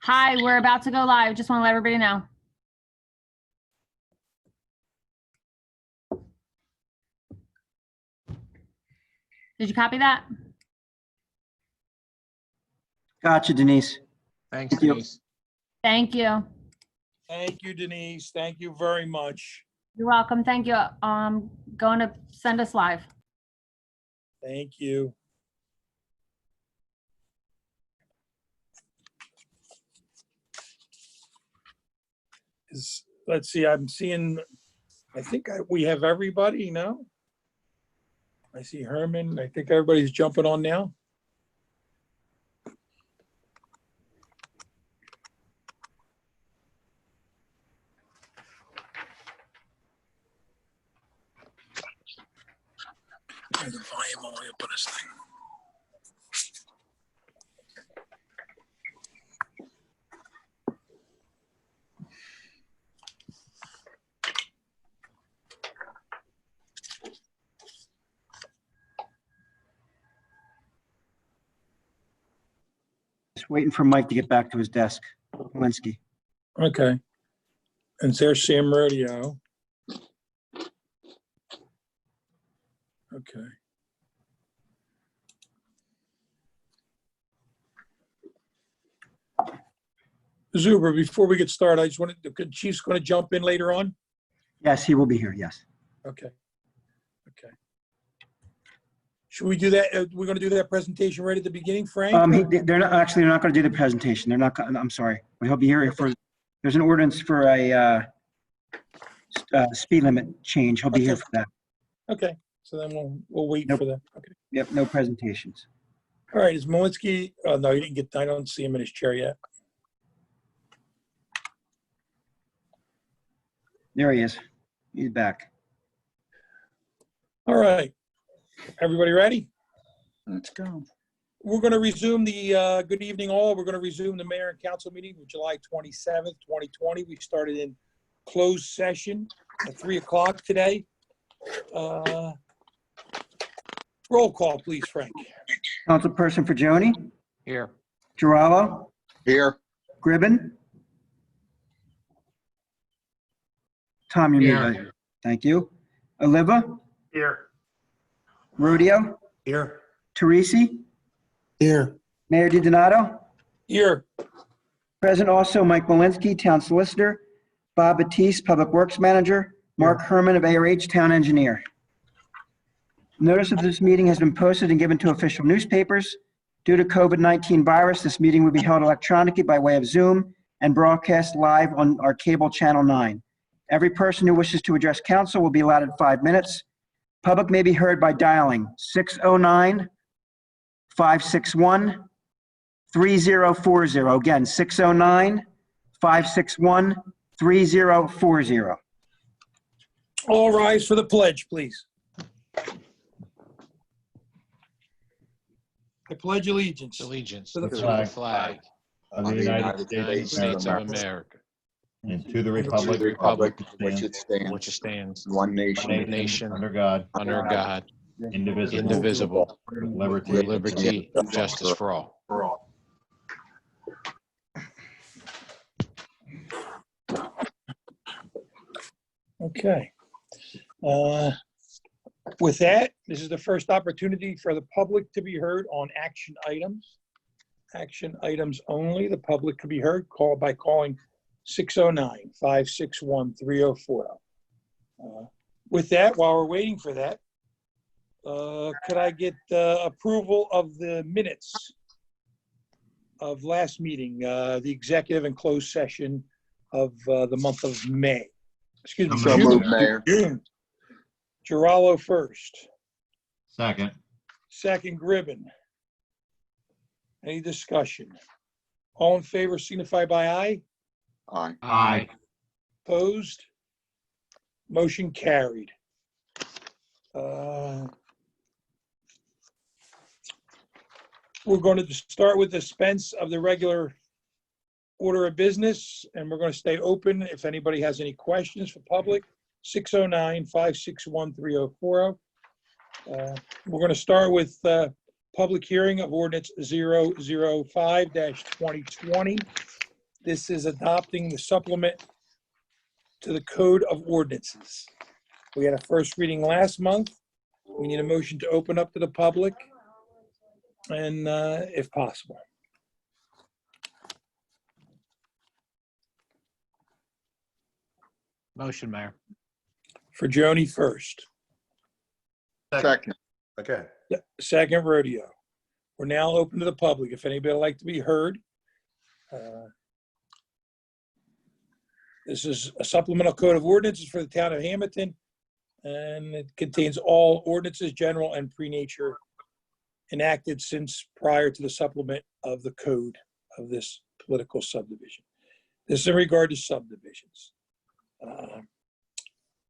Hi, we're about to go live. Just want to let everybody know. Did you copy that? Gotcha, Denise. Thanks, Thank you. Denise. Thank you. Thank you, Denise. Thank you very much. You're welcome. Thank you. Going to send us live. Thank you. Let's see, I'm seeing, I think we have everybody now. I see Herman. I think everybody's jumping on now. Turn the volume all the way up on this thing. Just waiting for Mike to get back to his desk. Walensky. Okay. And there's Sam Rodeo. Okay. Zuber, before we get started, I just wanted, the Chief's going to jump in later on? Yes, he will be here. Yes. Okay. Okay. Should we do that? We're going to do that presentation right at the beginning, Frank? They're not going to do the presentation. They're not. I'm sorry. He'll be here for. There's an ordinance for a speed limit change. He'll be here for that. Okay. So then we'll wait Nope. for that. Okay. Yep. No presentations. All right. Is Malinsky? Oh, no, you didn't get. I don't see him in his chair yet. There he is. He's back. All right. Everybody ready? Let's go. We're going to resume the, good evening all. We're going to resume the mayor and council meeting of July 27th, 2020. We started in closed session at 3 o'clock today. Roll call, please, Frank. Councilperson Fagioni, Here. Girallo, Here. Gribben. Tom, you're Here. muted. Thank you. Oliva, Here. Rodeo, Here. Teresi, Here. Mayor DiDonato. Here. Present also Mike Walensky, Town Solicitor, Bob Batiste, Public Works Manager, Mark Herman of ARH, Town Engineer. Notice of this meeting has been posted and given to official newspapers. Due to COVID-19 virus, this meeting will be held electronically by way of Zoom and broadcast live on our cable channel 9. Every person who wishes to address council will be allotted 5 minutes. Public may be heard by dialing 609-561-3040. Again, 609-561-3040. All rise for the pledge, please. I pledge allegiance Allegiance to to the the flag of the United United States States of America, and to the republic republic which which which it stands, stands one nation, nation under God, under God, indivisible, indivisible, with liberty with liberty and justice for all. Okay. Okay. With that, this is the first opportunity for the public to be heard on action items. Action items only. The public can be heard by calling 609-561-3040. With that, while we're waiting for that, could I get approval of the minutes of last meeting, the executive and closed session of the month of May? Excuse me, So June. moved, Mayor. June. Girallo first. Second. Second, Gribbin. Any discussion? All in favor signify by aye. Aye. Aye. Opposed? Motion carried. We're going to start with dispense of the regular order of business, and we're going to stay open if anybody has any questions for public. 609-561-3040. We're going to start with public hearing of ordinance 005-2020. This is adopting the supplement to the Code of Ordinances. We had a first reading last month. We need a motion to open up to the public, and if possible. Motion, Mayor. For Joni first. Second. Okay. Second, Rodeo. We're now open to the public. If anybody would like to be heard. This is a supplemental code of ordinances for the town of Hamilton, and it contains all ordinances, general and pre-nature, enacted since prior to the supplement of the code of this political subdivision. This is in regard to subdivisions.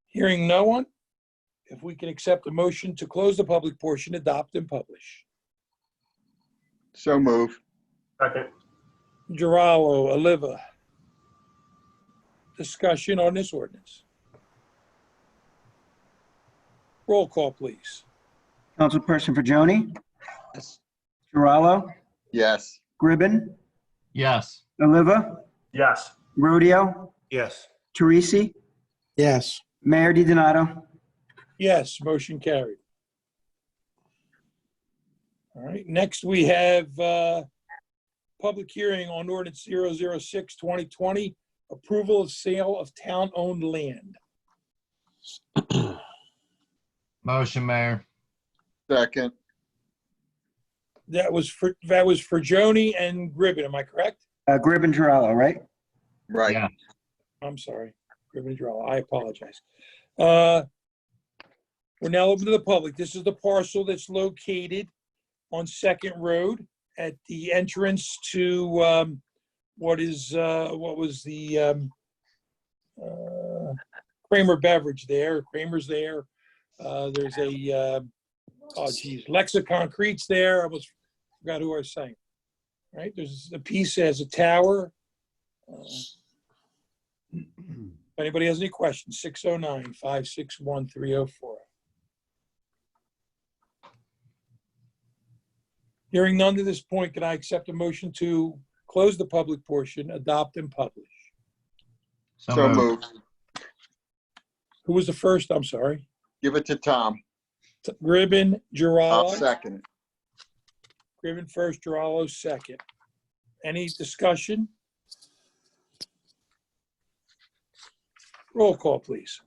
Hearing no one, if we can accept a motion to close the public portion, adopt and publish. So move. Second. Girallo, Oliva. Discussion on this ordinance. Roll call, please. Councilperson Fagioni? Yes. Girallo? Yes. Gribbin? Yes. Oliva? Yes. Rodeo? Yes. Teresi? yes, Mayor DiDonato? Yes, motion carried. All right, next we have public hearing on ordinance 006-2020, approval of sale of town-owned land. Motion, Mayor. Second. That was for Joni and Gribbin, am I correct? Gribbin, Girallo, right? Right. Yeah. I'm sorry, Gribbin Girallo, I apologize. We're now open to the public. This is the parcel that's located on Second Road at the entrance to what was the Kramer Beverage there. Kramer's there. There's a Lexa Concrete's there. I almost forgot who I was saying. Right, there's a piece that has a tower. If anybody has any questions, 609-561-3040. Hearing none to this point, can I accept a motion to close the public portion, adopt and publish? So moved. Who was the first? I'm sorry. Give it to Tom. Gribbin, I'll Girallo. second it. Gribbin first, Girallo second. Any discussion? Roll call, please.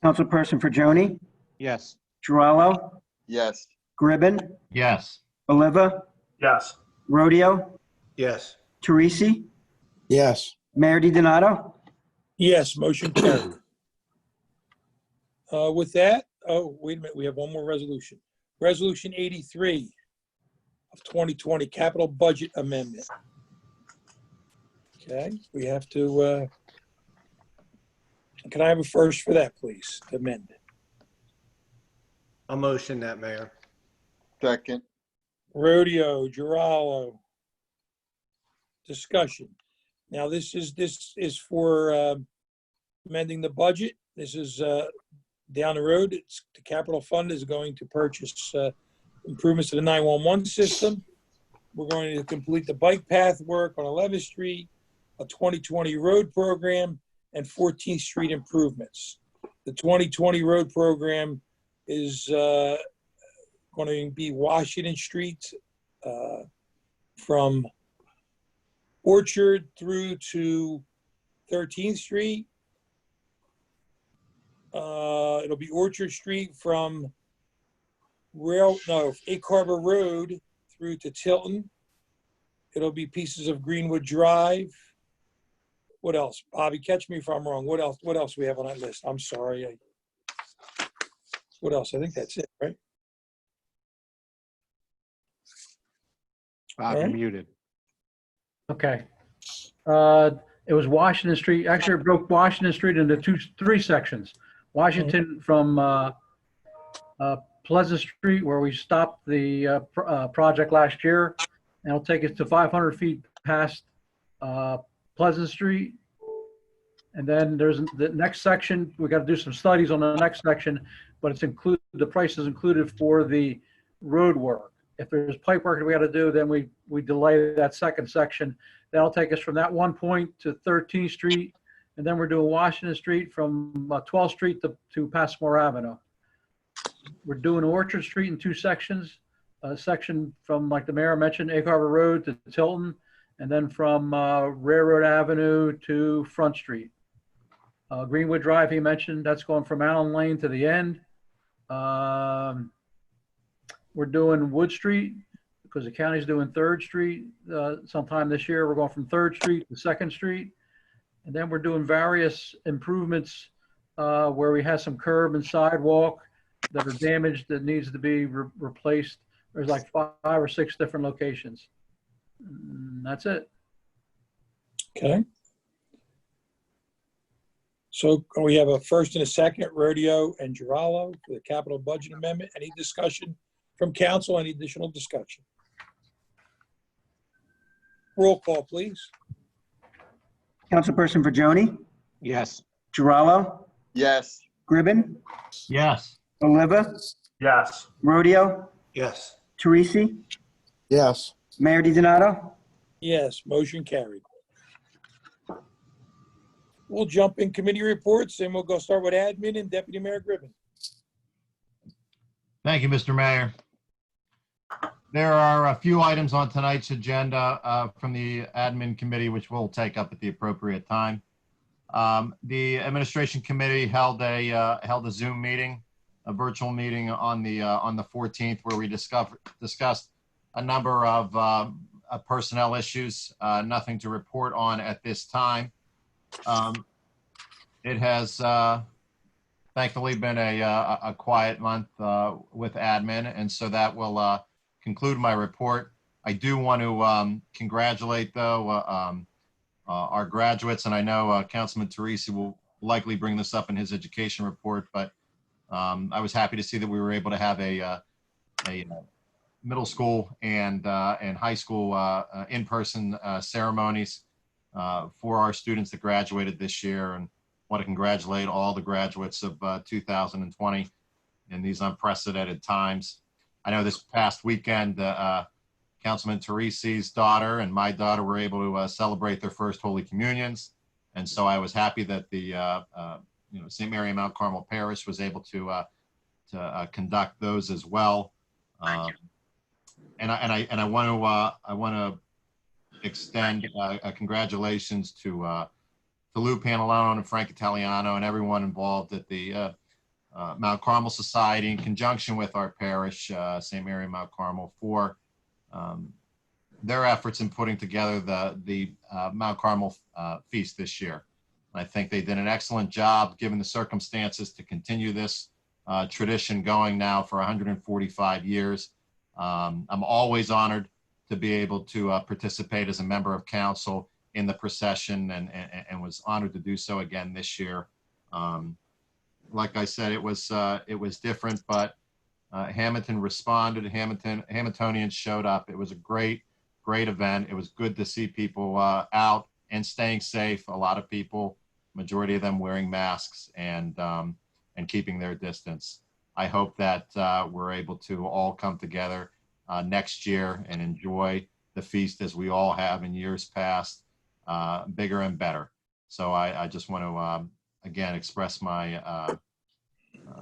Councilperson Fagioni? Yes. Girallo? Yes. Gribbin? Yes. Oliva? Yes. Rodeo? Yes. Teresi? yes, Mayor DiDonato? Yes, motion carried. With that, oh, wait a minute, we have one more resolution. Resolution 83 of 2020, capital budget amendment. Okay, we have to, can I have a first for that, please, to amend? I'll motion that, Mayor. Second. Rodeo, Girallo. Discussion. Now, this is for amending the budget. This is down the road. The capital fund is going to purchase improvements to the 911 system. We're going to complete the bike path work on 11th Street, a 2020 road program, and 14th Street improvements. The 2020 road program is going to be Washington Street from Orchard through to 13th Street. It'll be Orchard Street from Egg Harbor Road through to Tilton. It'll be pieces of Greenwood Drive. What else? Bobby, catch me if I'm wrong. What else? What else we have on that list? I'm sorry. What else? I think that's it, right? Bob, you're Alright. muted. Okay. It was Washington Street. Actually, it broke Washington Street into three sections. Washington from Pleasant Street, where we stopped the project last year, and it'll take us to 500 feet past Pleasant Street. And then there's the next section. We got to do some studies on the next section, but it's included. The price is included for the road work. If there's pipe work that we got to do, then we delay that second section. That'll take us from that one point to 13th Street, and then we're doing Washington Street from 12th Street to Passmore Avenue. We're doing Orchard Street in two sections. A section from, like the mayor mentioned, Egg Harbor Road to Tilton, and then from Railroad Avenue to Front Street. Greenwood Drive, he mentioned, that's going from Allen Lane to the end. We're doing Wood Street because the county's doing 3rd Street sometime this year. We're going from 3rd Street to 2nd Street. And then we're doing various improvements where we have some curb and sidewalk that are damaged that needs to be replaced. There's like 5 or 6 different locations. And that's it. Okay. So we have a first and a second, Rodeo and Girallo, for the capital budget amendment. Any discussion from council? Any additional discussion? Roll call, please. Councilperson Virginie, Yes. Girallo, Yes. Gribbin, Yes. Oliva, Yes. Rodeo, Yes. Teresi, yes, Mayor DiDonato. Yes, motion carried. We'll jump in committee reports and we'll go start with admin and Deputy Mayor Gribbin. Thank you, Mr. Mayor. There are a few items on tonight's agenda from the admin committee, which we'll take up at the appropriate time. The administration committee held a Zoom meeting, a virtual meeting on the 14th, where we discussed a number of personnel issues. Nothing to report on at this time. It has thankfully been a quiet month with admin, and so that will conclude my report. I do want to congratulate, though, our graduates, and I know Councilman Teresi will likely bring this up in his education report, but I was happy to see that we were able to have a middle school and high school in-person ceremonies for our students that graduated this year, and want to congratulate all the graduates of 2020 in these unprecedented times. I know this past weekend, Councilman Teresi's daughter and my daughter were able to celebrate their first Holy Communions, and so I was happy that the St. Mary of Mount Carmel Parish was able to conduct those as well. And I want to extend congratulations to Lou Pantalone and Frank Italiano and everyone involved at the Mount Carmel Society, in conjunction with our parish, St. Mary of Mount Carmel, for their efforts in putting together the Mount Carmel feast this year. I think they did an excellent job, given the circumstances, to continue this tradition going now for 145 years. I'm always honored to be able to participate as a member of council in the procession, and was honored to do so again this year. Like I said, it was different, but Hamilton responded. Hamiltonians showed up. It was a great event. It was good to see people out and staying safe. A lot of people, majority of them wearing masks and keeping their distance. I hope that we're able to all come together next year and enjoy the feast as we all have in years past, bigger and better. So I just want to again express my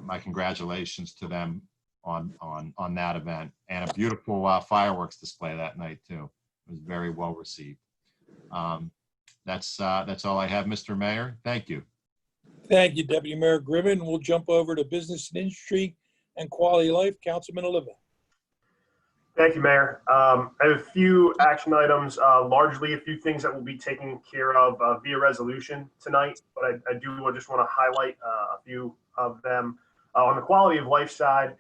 my congratulations to them on that event, and a beautiful fireworks display that night too. It was very well received. That's all I have, Mr. Mayor. Thank you. Thank you, Deputy Mayor Griffin. We'll jump over to business and industry and quality of life. Councilman Oliva. Thank you, Mayor. I have a few action items, largely a few things that will be taken care of via resolution tonight, but I do just want to highlight a few of them. On the quality of life side,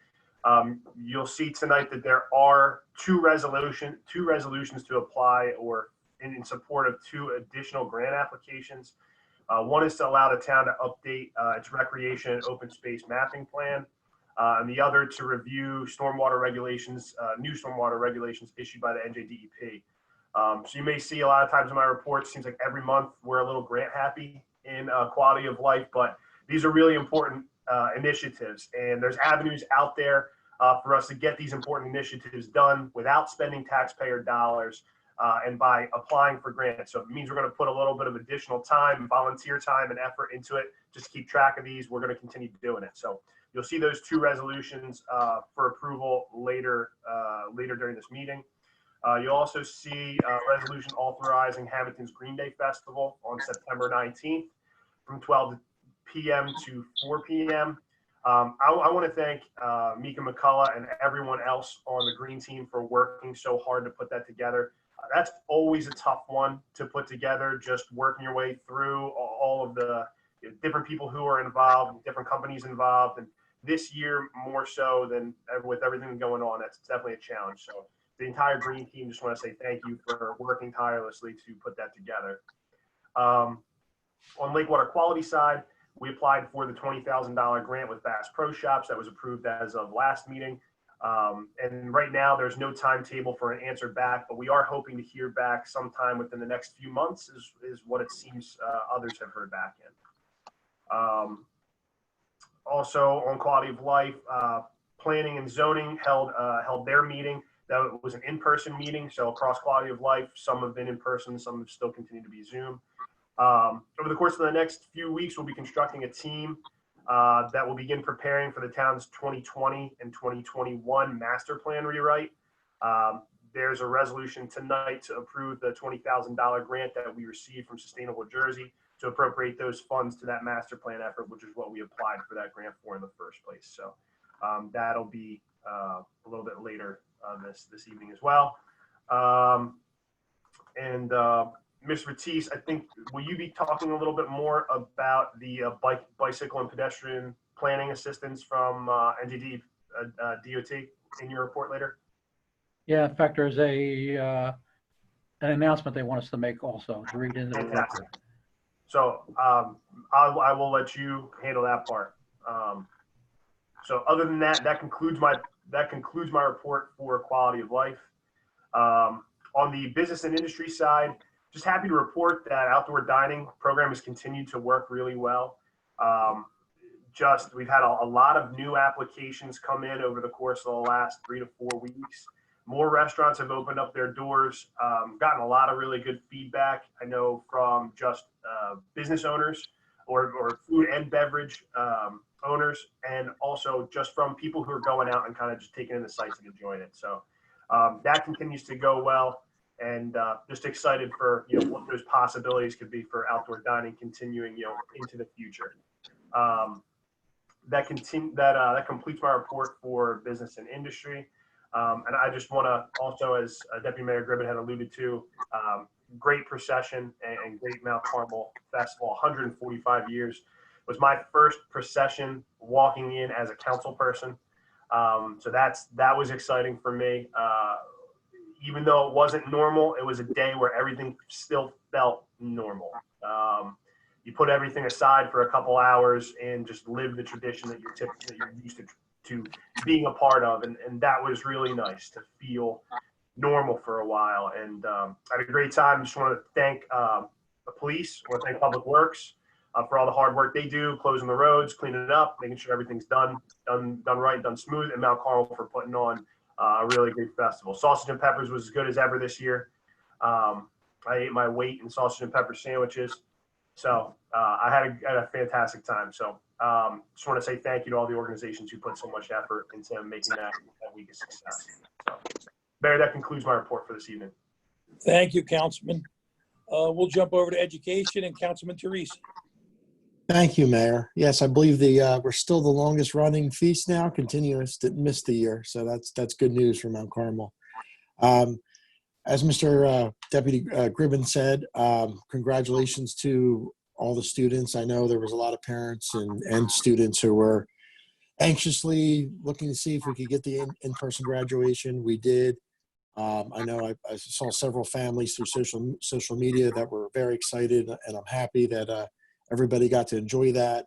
you'll see tonight that there are two resolutions to apply or in support of two additional grant applications. One is to allow the town to update its recreation and open space mapping plan, and the other to review stormwater regulations, new stormwater regulations issued by the NJDEP. So you may see a lot of times in my report, it seems like every month we're a little grant happy in quality of life, but these are really important initiatives, and there's avenues out there for us to get these important initiatives done without spending taxpayer dollars and by applying for grants. So it means we're going to put a little bit of additional time, volunteer time and effort into it just to keep track of these. We're going to continue doing it. So you'll see those two resolutions for approval later during this meeting. You'll also see a resolution authorizing Hamilton's Green Day Festival on September 19th from 12 p.m. to 4 p.m. I want to thank Mika McCullough and everyone else on the green team for working so hard to put that together. That's always a tough one to put together, just working your way through all of the different people who are involved, different companies involved. And this year, more so than with everything going on, that's definitely a challenge. So the entire green team, just want to say thank you for working tirelessly to put that together. On Lake Water Quality side, we applied for the $20,000 grant with Bass Pro Shops that was approved as of last meeting. And right now there's no timetable for an answer back, but we are hoping to hear back sometime within the next few months is what it seems others have heard back in. Also on quality of life, planning and zoning held their meeting. That was an in-person meeting. So across quality of life, some have been in person, some have still continued to be Zoom. Over the course of the next few weeks, we'll be constructing a team that will begin preparing for the town's 2020 and 2021 master plan rewrite. There's a resolution tonight to approve the $20,000 grant that we received from Sustainable Jersey to appropriate those funds to that master plan effort, which is what we applied for that grant for in the first place. So that'll be a little bit later this evening as well. Ms. Ratisse, I think, will you be talking a little bit more about the bicycle and pedestrian planning assistance from NJD DOT in your report later? Yeah, in fact, there's an announcement they want us to make also to read into the report. Fantastic. So I will let you handle that part. So other than that, that concludes my report for quality of life. On the business and industry side, just happy to report that outdoor dining program has continued to work really well. We've had a lot of new applications come in over the course of the last 3 to 4 weeks. More restaurants have opened up their doors, gotten a lot of really good feedback. I know from just business owners or food and beverage owners, and also just from people who are going out and kind of just taking in the sights and enjoying it. So that continues to go well. And just excited for what those possibilities could be for outdoor dining continuing into the future. That completes my report for business and industry. And I just want to also, as Deputy Mayor Griffin had alluded to, great procession and great Mount Carmel Festival. 145 years was my first procession walking in as a council person. So that was exciting for me. Even though it wasn't normal, it was a day where everything still felt normal. You put everything aside for a couple hours and just live the tradition that you're used to being a part of. And that was really nice to feel normal for a while. And I had a great time. Just want to thank the police, I want to thank Public Works for all the hard work they do, closing the roads, cleaning it up, making sure everything's done right, done smooth, and Mount Carmel for putting on a really great festival. Sausage and peppers was as good as ever this year. I ate my weight in sausage and pepper sandwiches. So I had a fantastic time. So Just want to say thank you to all the organizations who put so much effort into making that week a success. So, Mayor, that concludes my report for this evening. Thank you, Councilman. We'll jump over to education and Councilman Teresi. Thank you, Mayor. Yes, I believe we're still the longest running feast now, continuous, didn't miss the year. So that's good news for Mount Carmel. As Mr. Deputy Gribben said, congratulations to all the students. I know there was a lot of parents and students who were anxiously looking to see if we could get the in-person graduation. We did. I know I saw several families through social media that were very excited, and I'm happy that everybody got to enjoy that,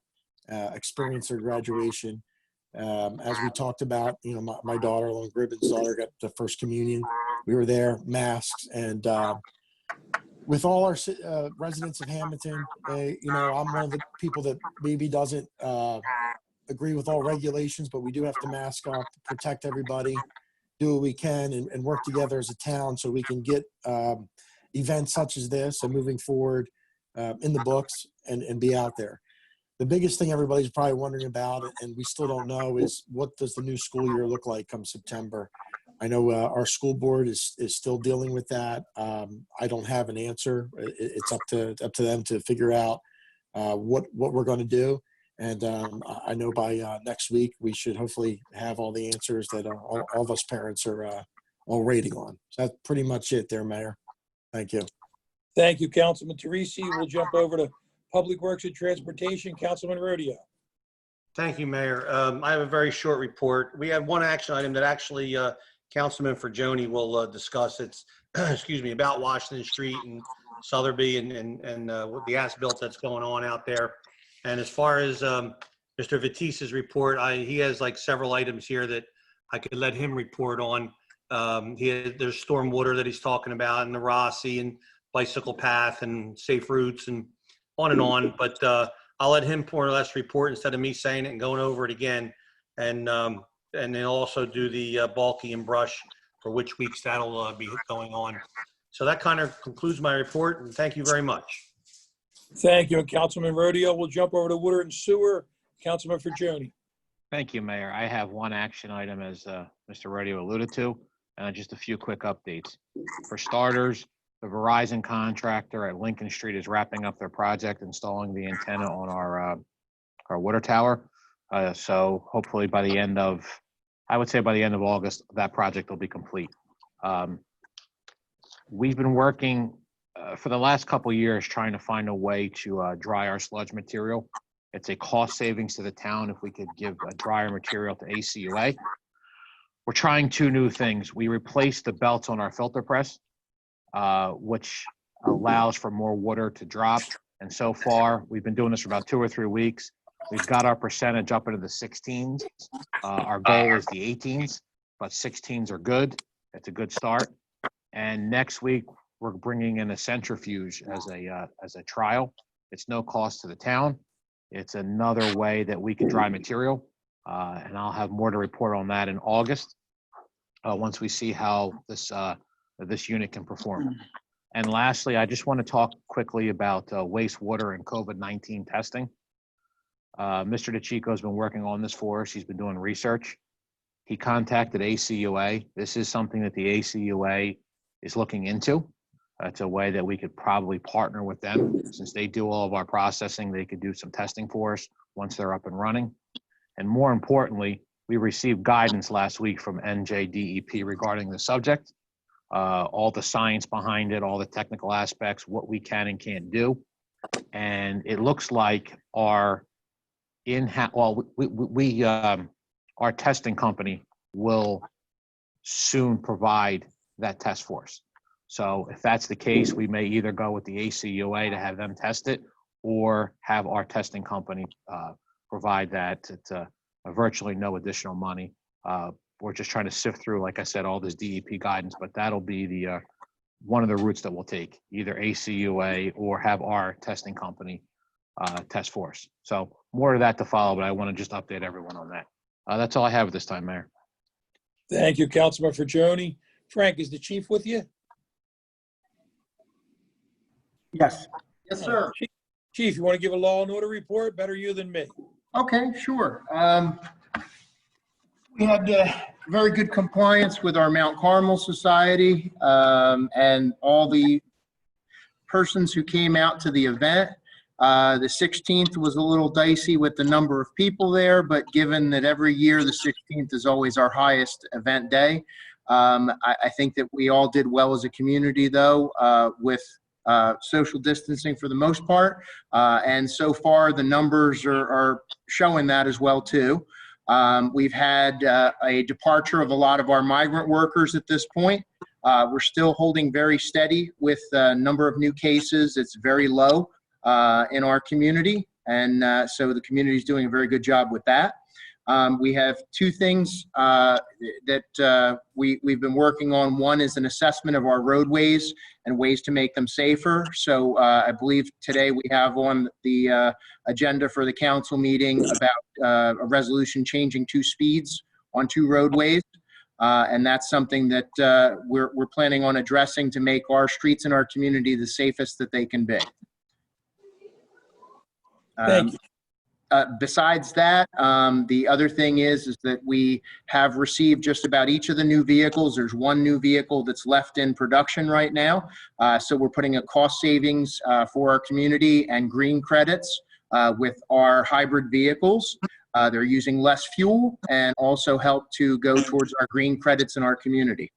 experience their graduation. As we talked about, you know, my daughter, Lauren Gribben's daughter, got the first communion. We were there, masks, and with all our residents of Hamilton, you know, I'm one of the people that maybe doesn't agree with all regulations, but we do have to mask up, protect everybody, do what we can, and work together as a town so we can get events such as this and moving forward in the books and be out there. The biggest thing everybody's probably wondering about, and we still don't know, is what does the new school year look like come September? I know our school board is still dealing with that. I don't have an answer. It's up to them to figure out what we're going to do. And I know by next week we should hopefully have all the answers that all of us parents are all waiting on. So that's pretty much it there, Mayor. Thank you. Thank you, Councilman Teresi. We'll jump over to Public Works and Transportation, Councilman Rodeo. Thank you, Mayor. I have a very short report. We have one action item that actually Councilman Forgione will discuss. It's, excuse me, about Washington Street and Sotheby and with the as-built that's going on out there. And as far as Mr. Vitise's report, he has like several items here that I could let him report on. There's storm water that he's talking about, and the Rossi and bicycle path and safe routes and on. But I'll let him more or less report instead of me saying it and going over it again. And then also do the bulky and brush for which weeks that'll be going on. So that kind of concludes my report, and thank you very much. Thank you, Councilman Rodeo. We'll jump over to Water and Sewer, Councilman Forgione. Thank you, Mayor. I have one action item, as Mr. Rodeo alluded to, and just a few quick updates. For starters, the Verizon contractor at Lincoln Street is wrapping up their project installing the antenna on our water tower. So hopefully by the end of, I would say by the end of August, that project will be complete. We've been working for the last couple of years trying to find a way to dry our sludge material. It's a cost savings to the town if we could give a drier material to ACUA. We're trying two new things. We replaced the belts on our filter press, which allows for more water to drop. And so far, we've been doing this for about 2 or 3 weeks. We've got our percentage up into the 16s. Our goal is the 18s, but 16s are good. It's a good start. And next week, we're bringing in a centrifuge as a trial. It's no cost to the town. It's another way that we can dry material. And I'll have more to report on that in August once we see how this unit can perform. And lastly, I just want to talk quickly about wastewater and COVID-19 testing. Mr. DeCicco has been working on this for us. He's been doing research. He contacted ACUA. This is something that the ACUA is looking into. It's a way that we could probably partner with them. Since they do all of our processing, they could do some testing for us once they're up and running. And more importantly, we received guidance last week from NJDEP regarding the subject, all the science behind it, all the technical aspects, what we can and can't do. And it looks like our our testing company will soon provide that test for us. So if that's the case, we may either go with the ACUA to have them test it or have our testing company provide that at virtually no additional money. We're just trying to sift through, like I said, all this DEP guidance, but that'll be the one of the routes that we'll take, either ACUA or have our testing company test for us. So more of that to follow, but I want to just update everyone on that. That's all I have at this time, Mayor. Thank you, Councilman Forgione. Frank, is the chief with you? Yes. Yes, sir. Chief, you want to give a law and order report? Better you than me. Okay, sure. We had very good compliance with our Mount Carmel Society and all the persons who came out to the event. The 16th was a little dicey with the number of people there, but given that every year the 16th is always our highest event day, I think that we all did well as a community, though, with social distancing for the most part. And so far, the numbers are showing that as well, too. We've had a departure of a lot of our migrant workers at this point. We're still holding very steady with the number of new cases. It's very low in our community. And so the community is doing a very good job with that. We have two things that we've been working on. One is an assessment of our roadways and ways to make them safer. So I believe today we have on the agenda for the council meeting about a resolution changing 2 speeds on 2 roadways. And that's something that we're planning on addressing to make our streets in our community the safest that they can be. Thank you. Besides that, the other thing is that we have received just about each of the new vehicles. There's 1 new vehicle that's left in production right now. So we're putting a cost savings for our community and green credits with our hybrid vehicles. They're using less fuel and also help to go towards our green credits in our community.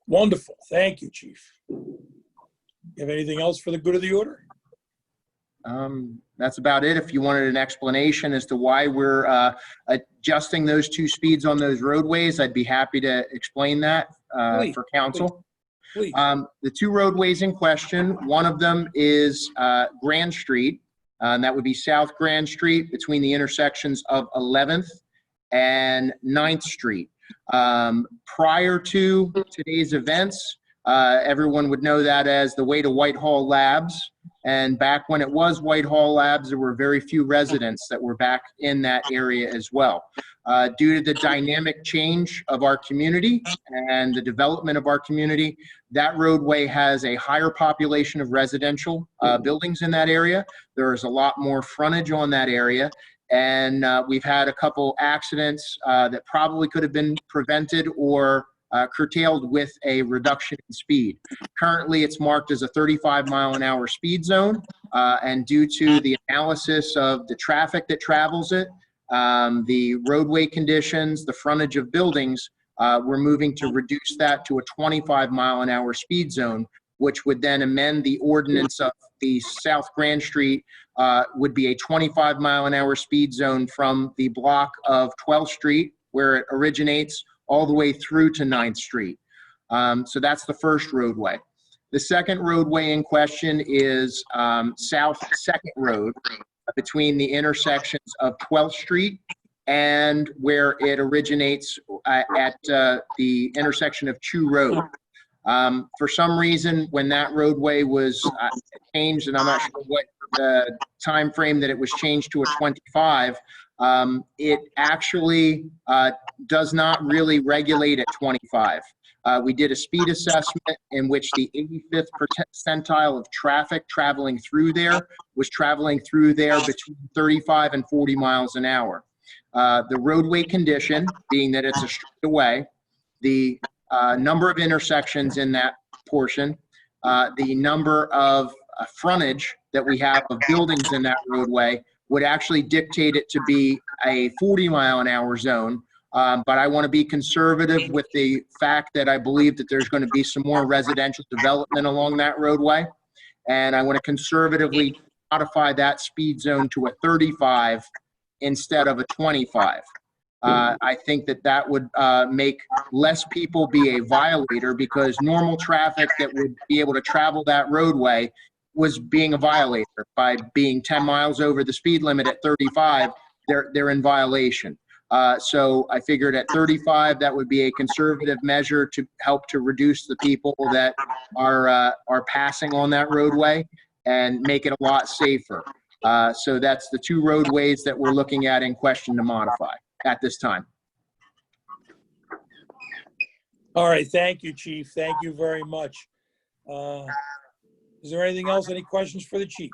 Wonderful. Thank you, Chief. You have anything else for the good of the order? That's about it. If you wanted an explanation as to why we're adjusting those 2 speeds on those roadways, I'd be happy to explain that for council. Please. The 2 roadways in question, one of them is Grand Street, and that would be South Grand Street between the intersections of 11th and 9th Street. Prior to today's events, everyone would know that as the way to Whitehall Labs. And back when it was Whitehall Labs, there were very few residents that were back in that area as well. Due to the dynamic change of our community and the development of our community, that roadway has a higher population of residential buildings in that area. There is a lot more frontage on that area. And we've had a couple accidents that probably could have been prevented or curtailed with a reduction in speed. Currently, it's marked as a 35-mile-an-hour speed zone, and due to the analysis of the traffic that travels it, the roadway conditions, the frontage of buildings, we're moving to reduce that to a 25-mile-an-hour speed zone, which would then amend the ordinance of the South Grand Street, would be a 25-mile-an-hour speed zone from the block of 12th Street, where it originates, all the way through to 9th Street. So that's the first roadway. The second roadway in question is South 2nd Road between the intersections of 12th Street and where it originates at the intersection of Chew Road. For some reason, when that roadway was changed, and I'm not sure what the time frame that it was changed to a 25, it actually does not really regulate at 25. We did a speed assessment in which the 85th percentile of traffic traveling through there was traveling through there between 35 and 40 miles an hour. The roadway condition, being that it's a straightaway, the number of intersections in that portion, the number of frontage that we have of buildings in that roadway would actually dictate it to be a 40-mile-an-hour zone. But I want to be conservative with the fact that I believe that there's going to be some more residential development along that roadway. And I want to conservatively modify that speed zone to a 35 instead of a 25. I think that that would make less people be a violator, because normal traffic that would be able to travel that roadway was being a violator. By being 10 miles over the speed limit at 35, they're in violation. So I figured at 35, that would be a conservative measure to help to reduce the people that are passing on that roadway and make it a lot safer. So that's the 2 roadways that we're looking at in question to modify at this time. All right. Thank you, Chief. Thank you very much. Is there anything else? Any questions for the chief?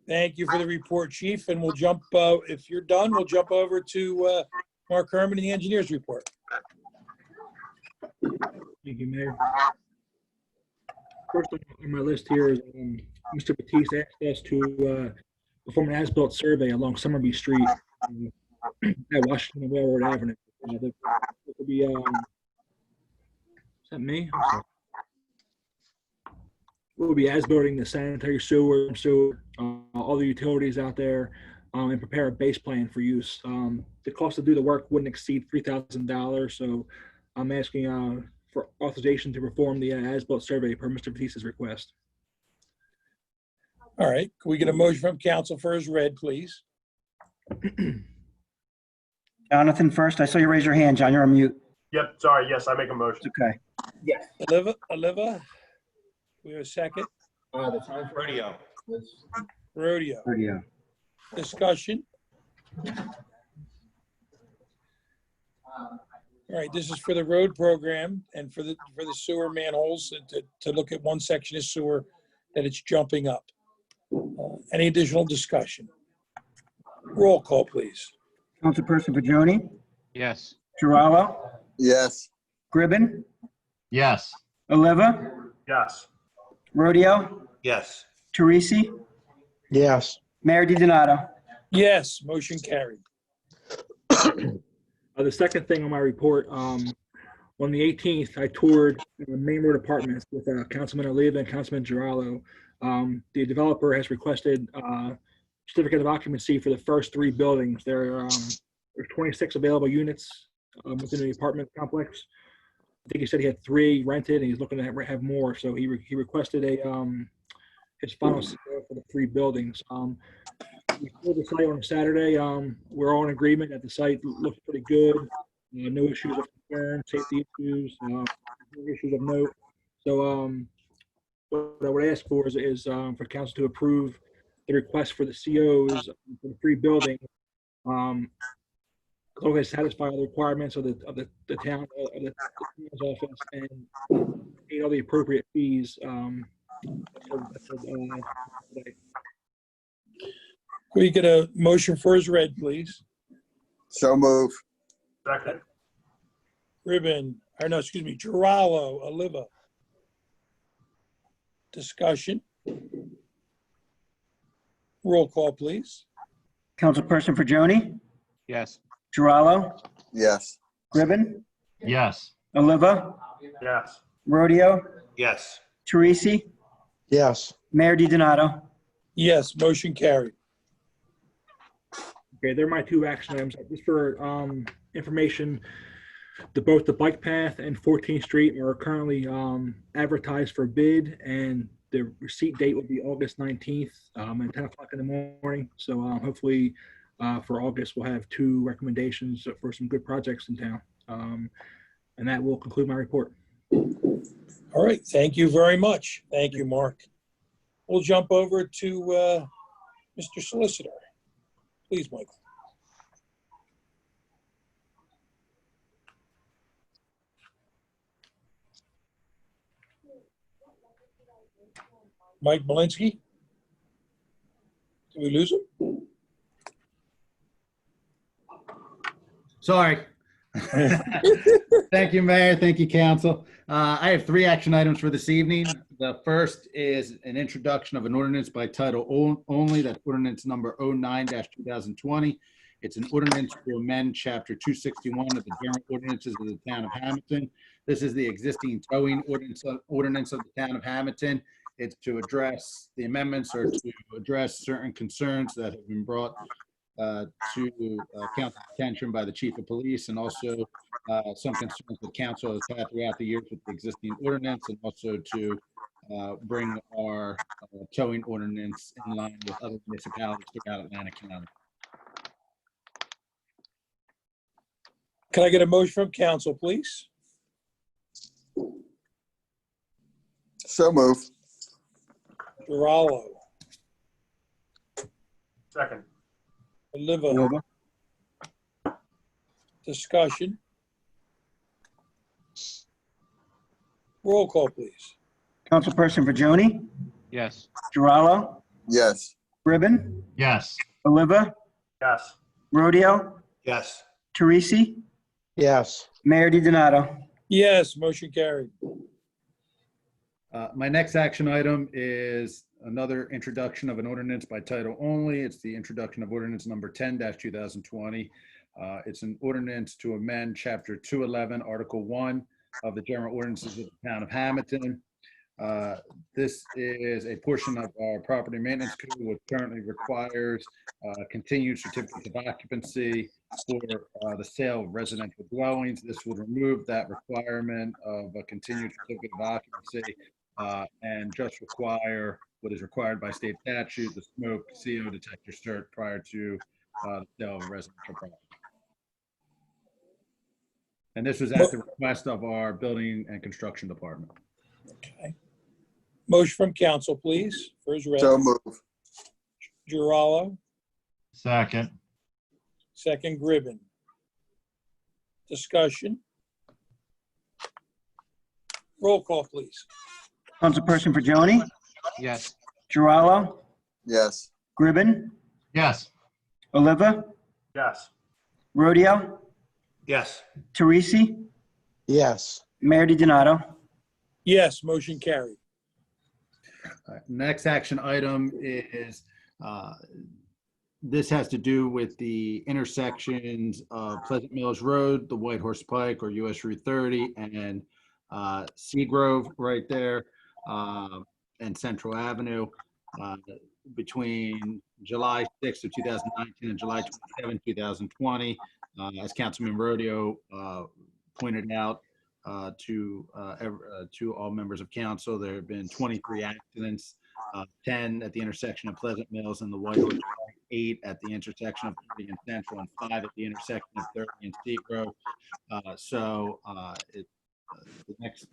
Thank you for the report, Chief, and we'll jump, if you're done, we'll jump over to Mark Herman and the engineer's report. Thank you, Mayor. First on my list here is Mr. Batiste asked us to perform an as-built survey along Summerby Street at Washington and Railroad Avenue. There could be, is that me? I'm sorry. We'll be as-building the sanitary sewer, all the utilities out there, and prepare a base plan for use. The cost to do the work wouldn't exceed $3,000, so I'm asking for authorization to perform the as-built survey per Mr. Batiste's request. All right, can we get a motion from council for as read, please? Jonathan first. I saw you raise your hand, John. You're on mute. Yep, sorry, yes, I make a motion. It's okay. Oliva, we have a second? Rodeo. Rodeo. Discussion? All right, this is for the road program and for the sewer manholes to look at one section of sewer that it's jumping up. Any additional discussion? Roll call, please. Councilperson Bajoni, Yes. Gerallo, Yes. Gribbin, Yes. Oliva, Yes. Rodeo, Yes. Teresi, Yes. Mayor DiDonato. Yes, motion carried. The second thing on my report, on the 18th, I toured Main Road Apartments with Councilman Oliva and Councilman Gerallo. The developer has requested certificate of occupancy for the first 3 buildings. There's 26 available units within the apartment complex. I think he said he had 3 rented, and he's looking to have more. So he requested his final CO for the 3 buildings. We toured the site on Saturday. We're all in agreement that the site looks pretty good. No issues of concern, safety issues, no issues of note. So what I would ask for is for council to approve the request for the COs for the 3 buildings. As long as satisfy all the requirements of the town of the town's office and pay all the appropriate fees. Can we get a motion for as read, please? So move. Second. Gerallo, Oliva. Discussion? Roll call, please. Councilperson Bajoni, Yes. Gerallo, Yes. Gribbin, Yes. Oliva, Yes. Rodeo, Yes. Teresi, Yes. Mayor DiDonato. Yes, motion carried. Okay, they're my 2 action items. Just for information, both the bike path and 14th Street are currently advertised for bid, and the receipt date will be August 19th at 10 o'clock in the morning. So hopefully for August, we'll have 2 recommendations for some good projects in town. And that will conclude my report. All right, thank you very much. Thank you, Mark. We'll jump over to Mr. Solicitor. Please, Michael. Mike Malinsky? Did we lose him? Sorry. Thank you, Mayor. Thank you, Council. I have 3 action items for this evening. The first is an introduction of an ordinance by title only. That's ordinance number 09-2020. It's an ordinance to amend Chapter 261 of the General Ordinances of the Town of Hamilton. This is the existing towing ordinance of the Town of Hamilton. It's to address the amendments or to address certain concerns that have been brought to council's attention by the chief of police, and also some concerns the council has had throughout the years with the existing ordinance, and also to bring our towing ordinance in line with other municipalities throughout Atlantic County. Can I get a motion from council, please? So move. Gerallo. Second. Oliva. Discussion. Roll call, please. Councilperson Bajoni, Yes. Gerallo, Yes. Gribbin, Yes. Oliva, Yes. Rodeo, Yes. Teresi, Yes. Mayor DiDonato. Yes, motion carried. My next action item is another introduction of an ordinance by title only. It's the introduction of ordinance number 10-2020. It's an ordinance to amend Chapter 211, Article 1 of the General Ordinances of the Town of Hamilton. This is a portion of our property maintenance code, which currently requires continued certificates of occupancy for the sale of residential dwellings. This would remove that requirement of a continued certificate of occupancy and just require what is required by state statute, the smoke CO detector cert prior to the sale of residential property. And this was at the request of our building and construction department. Okay. Motion from council, please. First read. So move. Girallo, Second. second Gribbin. Discussion. Roll call, please. Councilperson Fagioni, Yes. Gerallo, Yes. Gribbin, Yes. Oliva, Yes. Rodeo, Yes. Teresi, Yes. Mayor DiDonato. Yes, motion carried. Next action item is, this has to do with the intersections of Pleasant Mills Road, the White Horse Pike or US Route 30, and Seagrove right there, and Central Avenue, between July 6th of 2019 and July 27th, 2020. As Councilman Rodeo pointed out to all members of council, there have been 23 accidents, 10 at the intersection of Pleasant Mills and the White Horse Pike, 8 at the intersection of 30 and Central, and 5 at the intersection of 30 and Seagrove. The next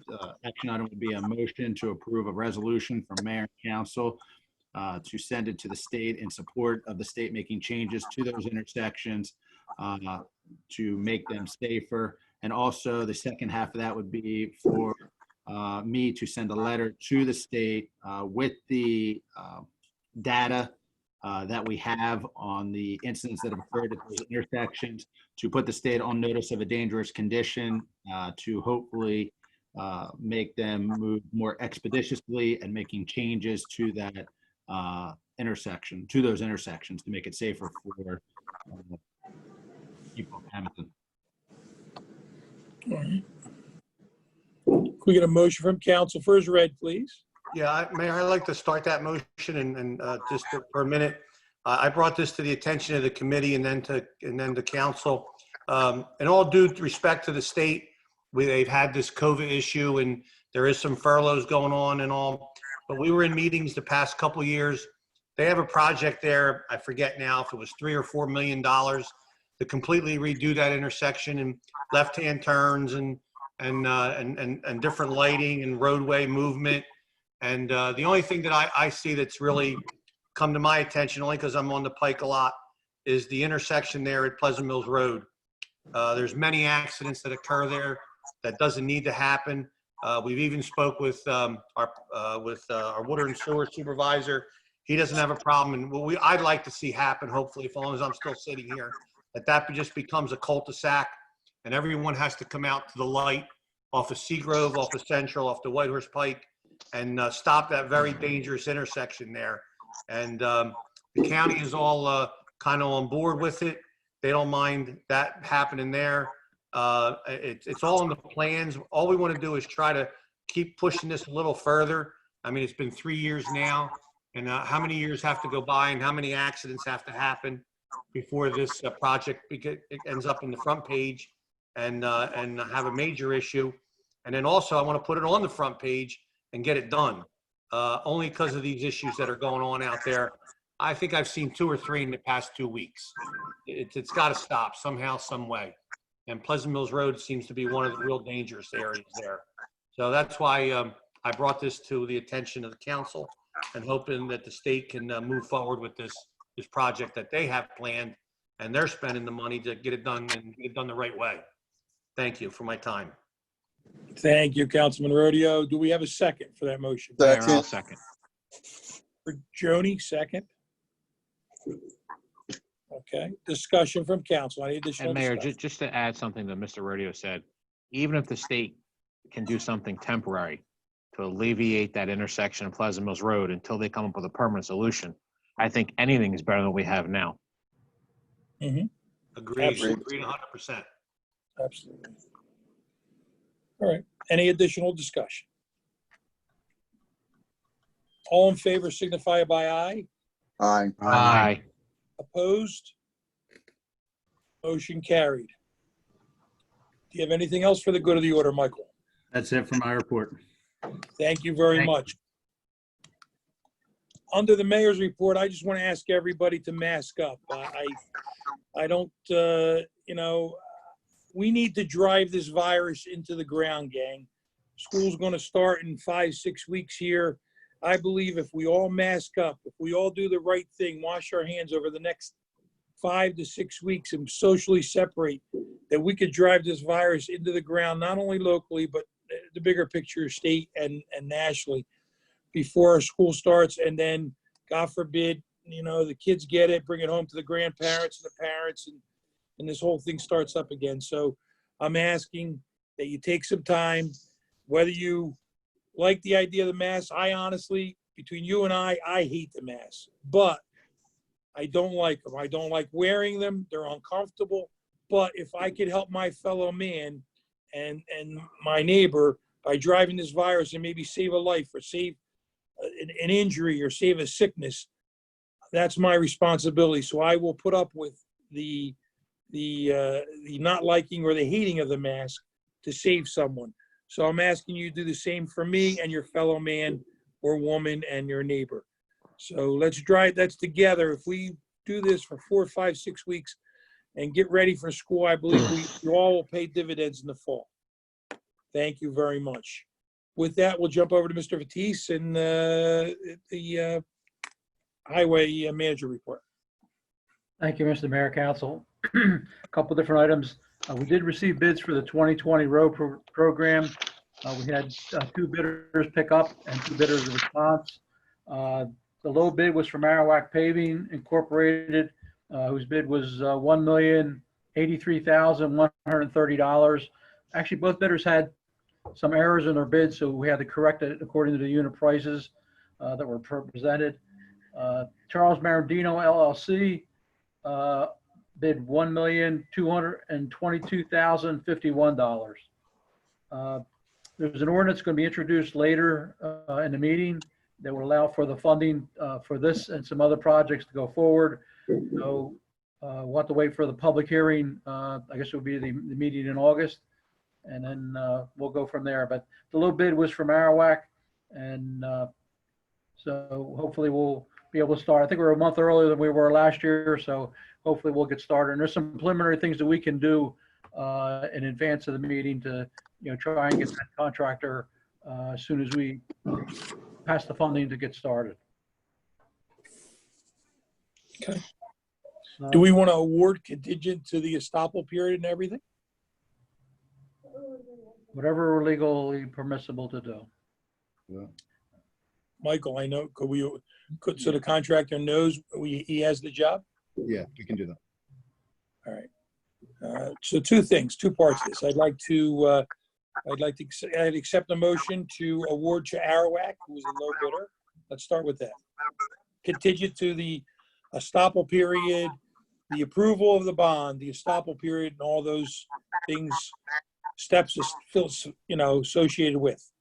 action item would be a motion to approve a resolution from mayor and council to send it to the state in support of the state making changes to those intersections to make them safer. And also the second half of that would be for me to send a letter to the state with the data that we have on the incidents that have occurred at those intersections, to put the state on notice of a dangerous condition, to hopefully make them move more expeditiously and making changes to that intersection, to those intersections, to make it safer for people of Hamilton. All right. Can we get a motion from council? First read, please. Yeah, Mayor, I'd like to start that motion and just for a minute. I brought this to the attention of the committee and then to council. In all due respect to the state, they've had this COVID issue and there is some furloughs going on and all, but we were in meetings the past couple of years. They have a project there, I forget now if it was $3 or $4 million to completely redo that intersection and left-hand turns and different lighting and roadway movement. And the only thing that I see that's really come to my attention, only because I'm on the Pike a lot, is the intersection there at Pleasant Mills Road. There's many accidents that occur there that doesn't need to happen. We've even spoke with our water and sewer supervisor. He doesn't have a problem. And what I'd like to see happen, hopefully, as long as I'm still sitting here, that just becomes a cul-de-sac and everyone has to come out to the light off of Seagrove, off of Central, off the White Horse Pike, and stop that very dangerous intersection there. And the county is all kind of on board with it. They don't mind that happening there. It's all in the plans. All we want to do is try to keep pushing this a little further. I mean, it's been 3 years now, and how many years have to go by and how many accidents have to happen before this project it ends up in the front page and have a major issue. And then also I want to put it on the front page and get it done, only because of these issues that are going on out there. I think I've seen 2 or 3 in the past 2 weeks. It's got to stop somehow, some way. And Pleasant Mills Road seems to be one of the real dangerous areas there. So that's why I brought this to the attention of the council and hoping that the state can move forward with this project that they have planned, and they're spending the money to get it done and get it done the right way. Thank you for my time. Thank you, Councilman Rodeo. Do we have a second for that motion? Mayor, I'll second. For Joni, second. Okay, discussion from council. Any additional And Mayor, discussion? just to add something that Mr. Rodeo said, even if the state can do something temporary to alleviate that intersection of Pleasant Mills Road until they come up with a permanent solution, I think anything is better than what we have now. Mm-hmm. Agreed, Absolutely. agreed 100%. Absolutely. All right, any additional discussion? All in favor signify by aye. Aye. Aye. Opposed? Motion carried. Do you have anything else for the good of the order, Michael? That's it for my report. Thank you very Thank much. Under the mayor's report, I just want to ask everybody to mask up. I don't, we need to drive this virus into the ground, gang. School's going to start in 5-6 weeks here. I believe if we all mask up, if we all do the right thing, wash our hands over the next 5 to 6 weeks and socially separate, that we could drive this virus into the ground, not only locally, but the bigger picture, state and nationally, before our school starts. And then, God forbid, the kids get it, bring it home to the grandparents and the parents, and this whole thing starts up again. So I'm asking that you take some time, whether you like the idea of the masks. I honestly, between you and I hate the masks, but I don't like them. I don't like wearing them. They're uncomfortable. But if I could help my fellow man and my neighbor by driving this virus and maybe save a life or save an injury or save a sickness, that's my responsibility. So I will put up with the not liking or the hating of the mask to save someone. So I'm asking you to do the same for me and your fellow man or woman and your neighbor. So let's drive that's together. If we do this for 4, 5, 6 weeks and get ready for school, I believe we all will pay dividends in the fall. Thank you very much. With that, we'll jump over to Mr. Batiste and the highway manager report. Thank you, Mr. Mayor, Council. A couple different items. We did receive bids for the 2020 road program. We had 2 bidders pick up and 2 bidders response. The low bid was from Arawak Paving Incorporated, whose bid was $1,083,130. Actually, both bidders had some errors in their bid, so we had to correct it according to the unit prices that were presented. Charles Marandino LLC bid $1,222,051. There's an ordinance going to be introduced later in the meeting that will allow for the funding for this and some other projects to go forward. So we'll have to wait for the public hearing. I guess it will be the meeting in August, and then we'll go from there. But the low bid was from Arawak, and so hopefully we'll be able to start. I think we're a month earlier than we were last year, so hopefully we'll get started. And there's some preliminary things that we can do in advance of the meeting to, try and get that contractor as soon as we pass the funding to get started. Okay. Do we want to award contingent to the estoppel period and everything? Whatever we're legally permissible to do. Yeah. Michael, I know, so the contractor knows he has the job? Yeah, we can do that. All right. So 2 things, 2 parts of this. I'd like to accept a motion to award to Arawak, who is the low bidder. Let's start with that. Contingent to the estoppel period, the approval of the bond, the estoppel period, and all those things, steps, associated with.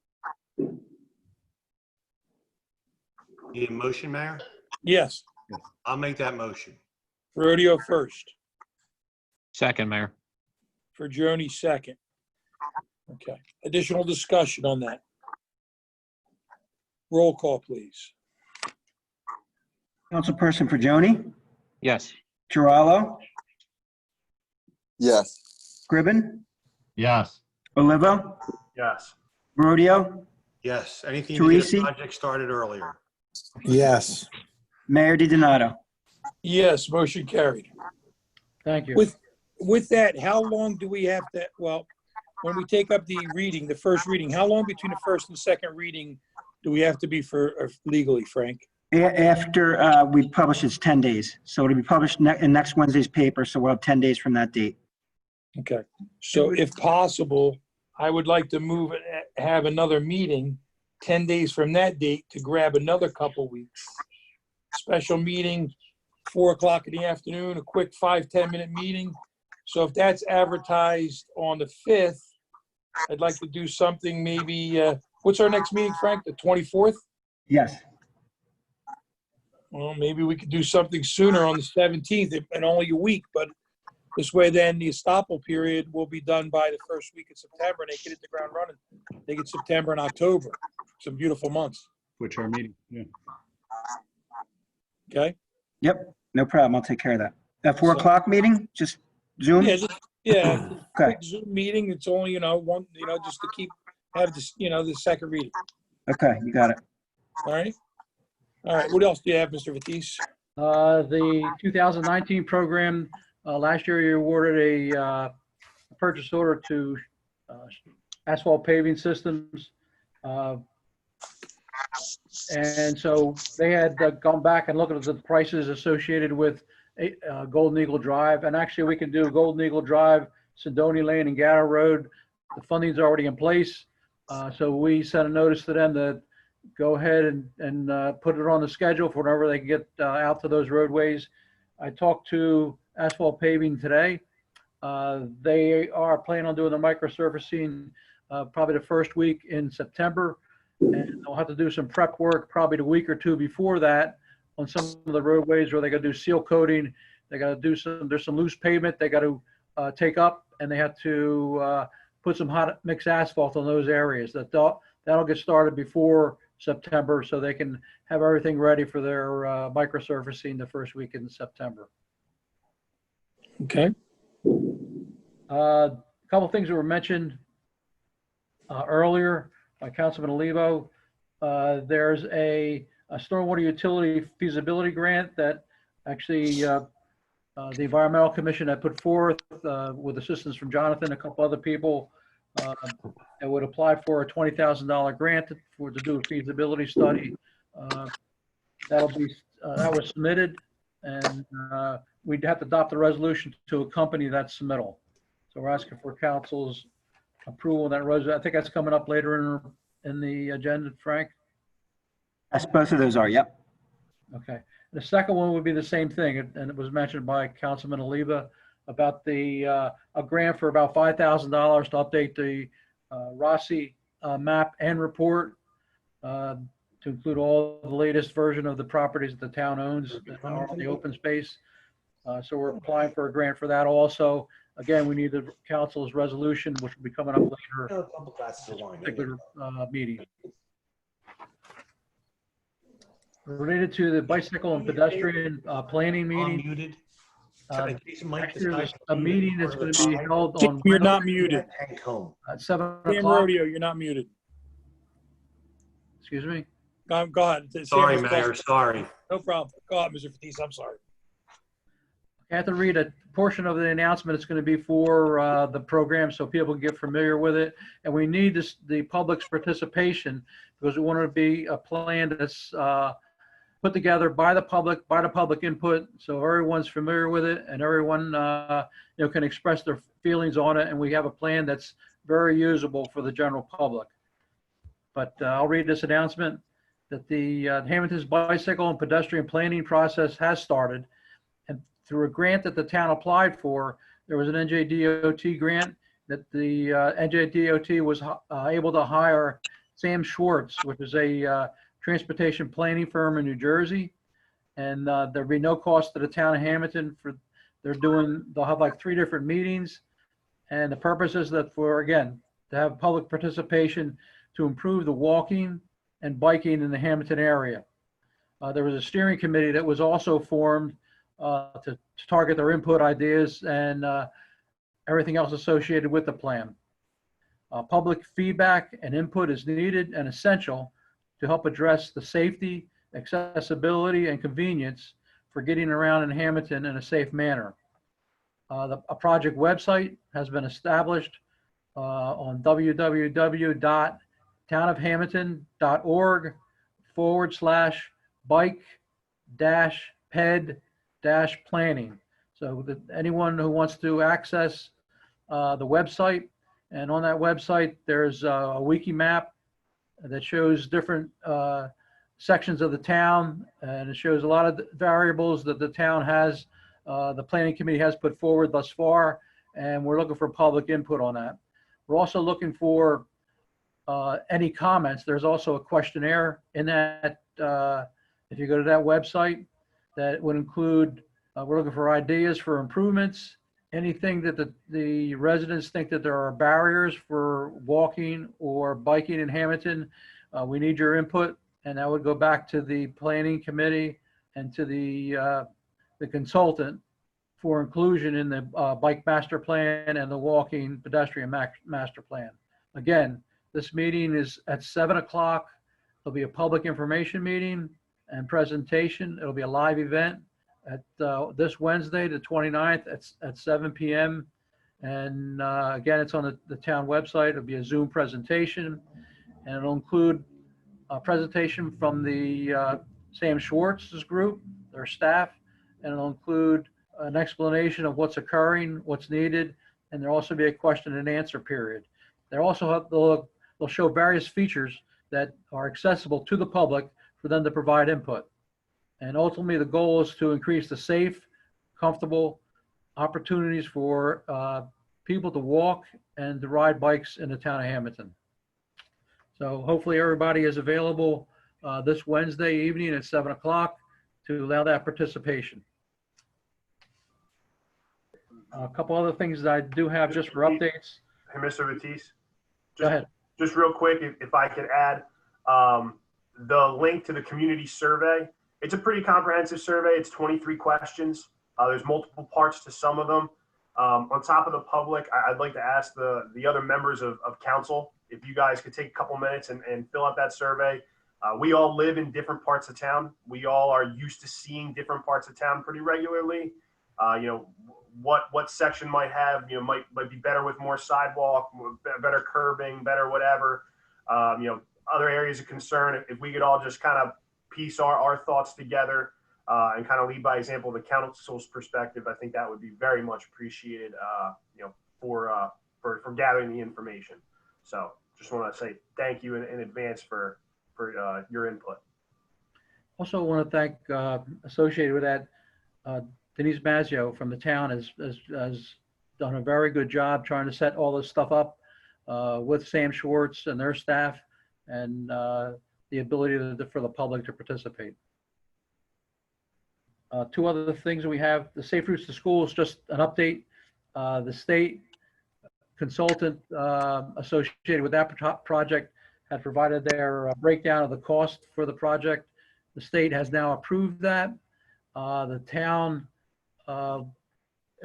Need a motion, Mayor? Yes. I'll make that motion. Rodeo first. Second, Mayor. For Joni second. Okay. Additional discussion on that. Roll call, please. Councilperson Prigioni, Yes. Gerallo, Yes. Scriven, Yes. Olivo, Yes. Rodeo, Yes, anything to get Teresi? the project started earlier. Yes. Mayor DiDonato. Yes, motion carried. Thank you. With that, how long do we have to, well, when we take up the first reading, how long between the first and second reading do we have to be for legally, Frank? After we publish, it's 10 days. So it'll be published in next Wednesday's paper, so we'll have 10 days from that date. Okay. So if possible, I would like to move, have another meeting 10 days from that date to grab another couple weeks. Special meeting, 4 o'clock in the afternoon, a quick 5-10 minute meeting. So if that's advertised on the 5th, I'd like to do something maybe, what's our next meeting, Frank? The 24th? Yes. Well, maybe we could do something sooner on the 17th and only a week, but this way then the estoppel period will be done by the first week of September and they can hit the ground running. They get September and October, some beautiful months. Which our meeting, yeah. Okay? Yep, no problem. I'll take care of that. That 4 o'clock meeting, just Zoom? Yeah, Okay. quick Zoom meeting. It's only, one, just to have this, the second reading. Okay, you got it. All right? All right, what else do you have, Mr. Batiste? The 2019 program, last year you awarded a purchase order to Asphalt Paving Systems. And so they had gone back and looked at the prices associated with Golden Eagle Drive. And actually we can do Golden Eagle Drive, Sidoni Lane and Gatto Road. The funding's already in place. So we sent a notice to them to go ahead and put it on the schedule for whenever they can get out to those roadways. I talked to Asphalt Paving today. They are planning on doing the microsurfacing probably the first week in September. And they'll have to do some prep work probably the week or two before that on some of the roadways where they got to do seal coating. They got to do there's some loose pavement they got to take up, and they have to put some hot mix asphalt on those areas. That'll get started before September so they can have everything ready for their microsurfacing the first week in September. Okay. A couple things that were mentioned earlier by Councilman Olivo. There's a stormwater utility feasibility grant that actually the Environmental Commission had put forth with assistance from Jonathan, a couple other people, that would apply for a $20,000 grant to do a feasibility study. That was submitted, and we'd have to adopt a resolution to accompany that submittal. So we're asking for council's approval of that resolution. I think that's coming up later in the agenda, Frank. Yes, both of those are, yep. Okay. The second one would be the same thing, and it was mentioned by Councilman Oliva about the a grant for about $5,000 to update the Rossi map and report to include all the latest version of the properties that the town owns that are on the open space. So we're applying for a grant for that also. Again, we need the council's resolution, which will be coming up later. Particular meeting. Related to the bicycle and pedestrian planning meeting. Unmuted. There's a meeting that's going to be held on. You're not muted. At 7 Sam o'clock. Rodeo, you're not muted. Excuse me? Go ahead. Sorry, Sam, Mayor, sorry. No problem. Go ahead, Mr. Batiste, I'm sorry. I have to read a portion of the announcement. It's going to be for the program so people can get familiar with it. And we need the public's participation because we want it to be a plan that's put together by the public input. So everyone's familiar with it and everyone can express their feelings on it. And we have a plan that's very usable for the general public. But I'll read this announcement that the Hamilton's bicycle and pedestrian planning process has started. Through a grant that the town applied for, there was an NJDOT grant that the NJDOT was able to hire Sam Schwartz, which is a transportation planning firm in New Jersey. And there'd be no cost to the town of Hamilton they'll have like 3 different meetings. And the purpose is that to have public participation to improve the walking and biking in the Hamilton area. There was a steering committee that was also formed to target their input, ideas, and everything else associated with the plan. Public feedback and input is needed and essential to help address the safety, accessibility, and convenience for getting around in Hamilton in a safe manner. A project website has been established on www.townofhamilton.org bike-ped-planning. So that anyone who wants to access the website, and on that website, there's a wiki map that shows different sections of the town, and it shows a lot of the variables that the town has, the planning committee has put forward thus far, and we're looking for public input on that. We're also looking for any comments. There's also a questionnaire in that, if you go to that website, that would include, we're looking for ideas for improvements, anything that the residents think that there are barriers for walking or biking in Hamilton. We need your input, and that would go back to the planning committee and to the consultant for inclusion in the bike master plan and the walking pedestrian master plan. Again, this meeting is at 7 o'clock. There'll be a public information meeting and presentation. It'll be a live event at this Wednesday, the 29th at 7 p.m. And again, it's on the town website. It'll be a Zoom presentation, and it'll include a presentation from the Sam Schwartz's group, their staff, and it'll include an explanation of what's occurring, what's needed, and there'll also be a question and answer period. They'll show various features that are accessible to the public for them to provide input. And ultimately, the goal is to increase the safe, comfortable opportunities for people to walk and to ride bikes in the town of Hamilton. So hopefully everybody is available this Wednesday evening at 7 o'clock to allow that participation. A couple other things that I do have just for updates. Hey, Mr. Batiste. Go ahead. Just real quick, if I could add the link to the community survey. It's a pretty comprehensive survey. It's 23 questions. There's multiple parts to some of them. On top of the public, I'd like to ask the other members of council if you guys could take a couple minutes and fill out that survey. We all live in different parts of town. We all are used to seeing different parts of town pretty regularly. You know, what section might have, you know, might be better with more sidewalk, better curbing, better whatever. You know, other areas of concern. If we could all just kind of piece our thoughts together and kind of lead by example, the council's perspective, I think that would be very much appreciated. You know, for gathering the information. So just want to say thank you in advance for your input. Also want to thank, associated with that, Denise Mazzio from the town has done a very good job trying to set all this stuff up with Sam Schwartz and their staff, and the ability for the public to participate. Two other things we have, the Safe Routes to Schools, just an update. The state consultant associated with that project had provided their breakdown of the cost for the project. The state has now approved that. The town, it'll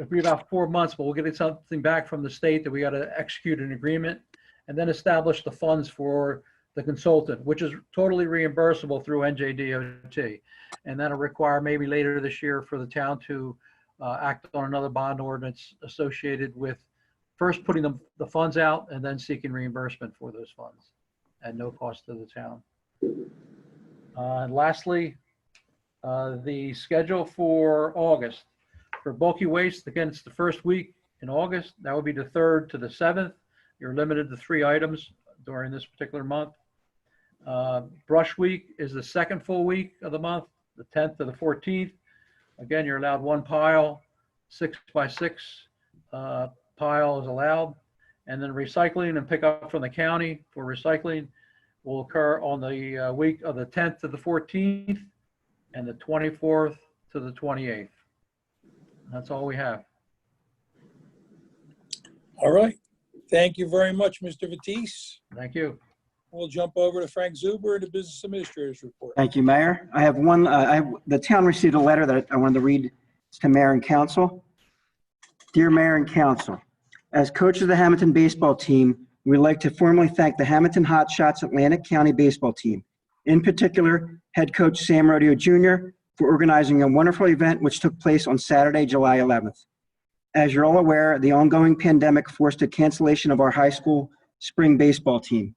be about 4 months, but we'll get something back from the state that we got to execute an agreement and then establish the funds for the consultant, which is totally reimbursable through NJDOT. And that'll require maybe later this year for the town to act on another bond ordinance associated with first putting the funds out and then seeking reimbursement for those funds at no cost to the town. And lastly, the schedule for August. For bulky waste, again, it's the first week in August. That would be the 3rd to the 7th. You're limited to 3 items during this particular month. Brush week is the 2nd full week of the month, the 10th to the 14th. Again, you're allowed 1 pile, 6 by 6 pile is allowed. And then recycling and pickup from the county for recycling will occur on the week of the 10th to the 14th and the 24th to the 28th. That's all we have. All right. Thank you very much, Mr. Batiste. Thank you. We'll jump over to Frank Zuber, the Business Administrator's Report. Thank you, Mayor. I have one, the town received a letter that I wanted to read to Mayor and Council. Dear Mayor and Council, as coach of the Hamilton baseball team, we'd like to formally thank the Hamilton Hotshots Atlantic County baseball team, in particular, head coach Sam Rodeo Jr., for organizing a wonderful event which took place on Saturday, July 11th. As you're all aware, the ongoing pandemic forced a cancellation of our high school spring baseball season.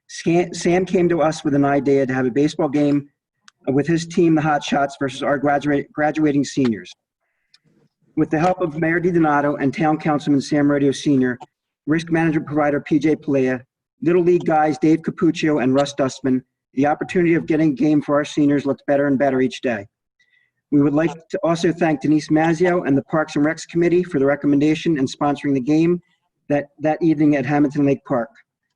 Sam came to us with an idea to have a baseball game with his team, the Hot Shots, versus our graduating seniors. With the help of Mayor DiDonato and Town Councilman Sam Rodeo Sr., Risk Management Provider PJ Palea, Little League guys Dave Capuccio and Russ Dustman, the opportunity of getting a game for our seniors looks better and better each day. We would like to also thank Denise Mazzio and the Parks and Recs Committee for the recommendation and sponsoring the game that evening at Hamilton Lake Park.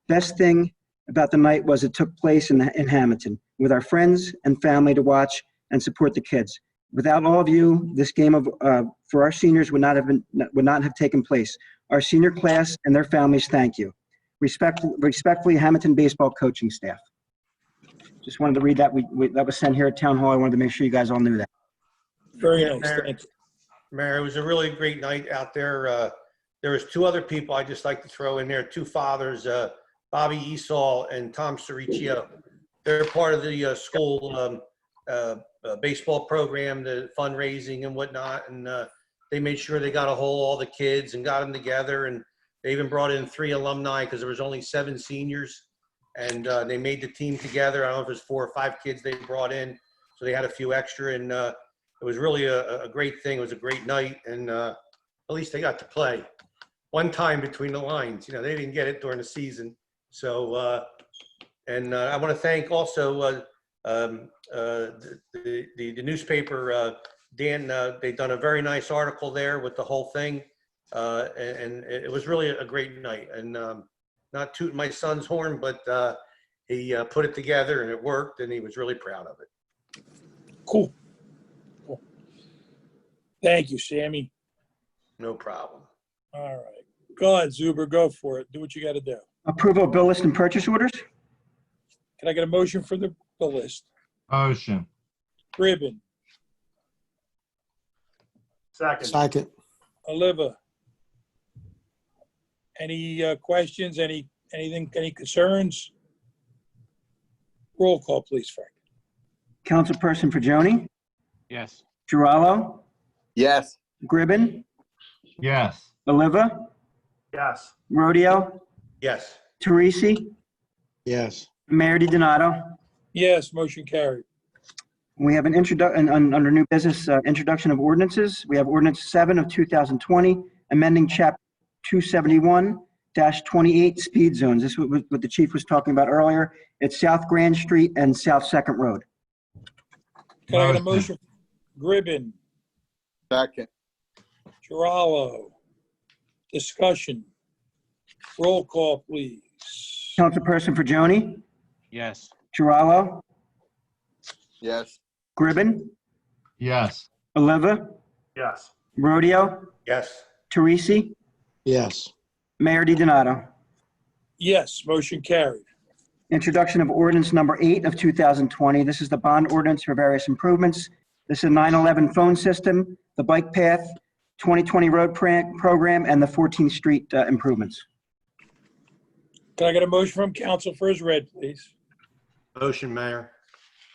Best thing about the night was it took place in Hamilton with our friends and family to watch and support the kids. Without all of you, this game for our seniors would not have taken place. Our senior class and their families, thank you. Respectfully, Hamilton baseball coaching staff. Just wanted to read that. That was sent here at Town Hall. I wanted to make sure you guys all knew that. Very nice. Mayor, Thank you. Mayor, it was a really great night out there. There was two other people I'd just like to throw in there, two fathers, Bobby Esau and Tom Cericchio. They're part of the school baseball program, the fundraising and whatnot, and they made sure they got a hold of all the kids and got them together, and they even brought in 3 alumni because there was only 7 seniors, and they made the team together. I don't know if it was 4 or 5 kids they brought in, so they had a few extra, and it was really a great thing. It was a great night, and at least they got to play one time between the lines. You know, they didn't get it during the season. So, and I want to thank also the newspaper, Dan. They've done a very nice article there with the whole thing, and it was really a great night. And not tooting my son's horn, but he put it together and it worked, and he was really proud of it. Cool. Thank you, Sammy. No problem. All right. Go ahead, Zuber. Go for it. Do what you got to do. Approval of bill list and purchase orders. Can I get a motion for the bill list? Motion. Gribbin, Second. Second. Oliva. Any questions? Anything? Any concerns? Roll call, please, Frank. Councilperson Fagioni, Yes. Girallo, Yes. Gribbin, Yes. Oliva, Yes. Rodeo, Yes. Teresi, Yes. Mayor DiDonato. Yes, motion carried. We have an introduction under new business, introduction of ordinances. We have ordinance 7 of 2020, amending chapter 271-28 speed zones. This is what the chief was talking about earlier. It's South Grand Street and South Second Road. Can I get a motion? Gribbin, Second. Girallo. Discussion. Roll call, please. Councilperson Fagioni, Yes. Girallo, Yes. Gribbin, Yes. Oliva, Yes. Rodeo, Yes. Teresi, Yes. Mayor DiDonato. Yes, motion carried. Introduction of ordinance number 8 of 2020. This is the bond ordinance for various improvements. This is a 911 phone system, the bike path, 2020 road program, and the 14th Street improvements. Can I get a motion from council for his read, please? Motion, Mayor.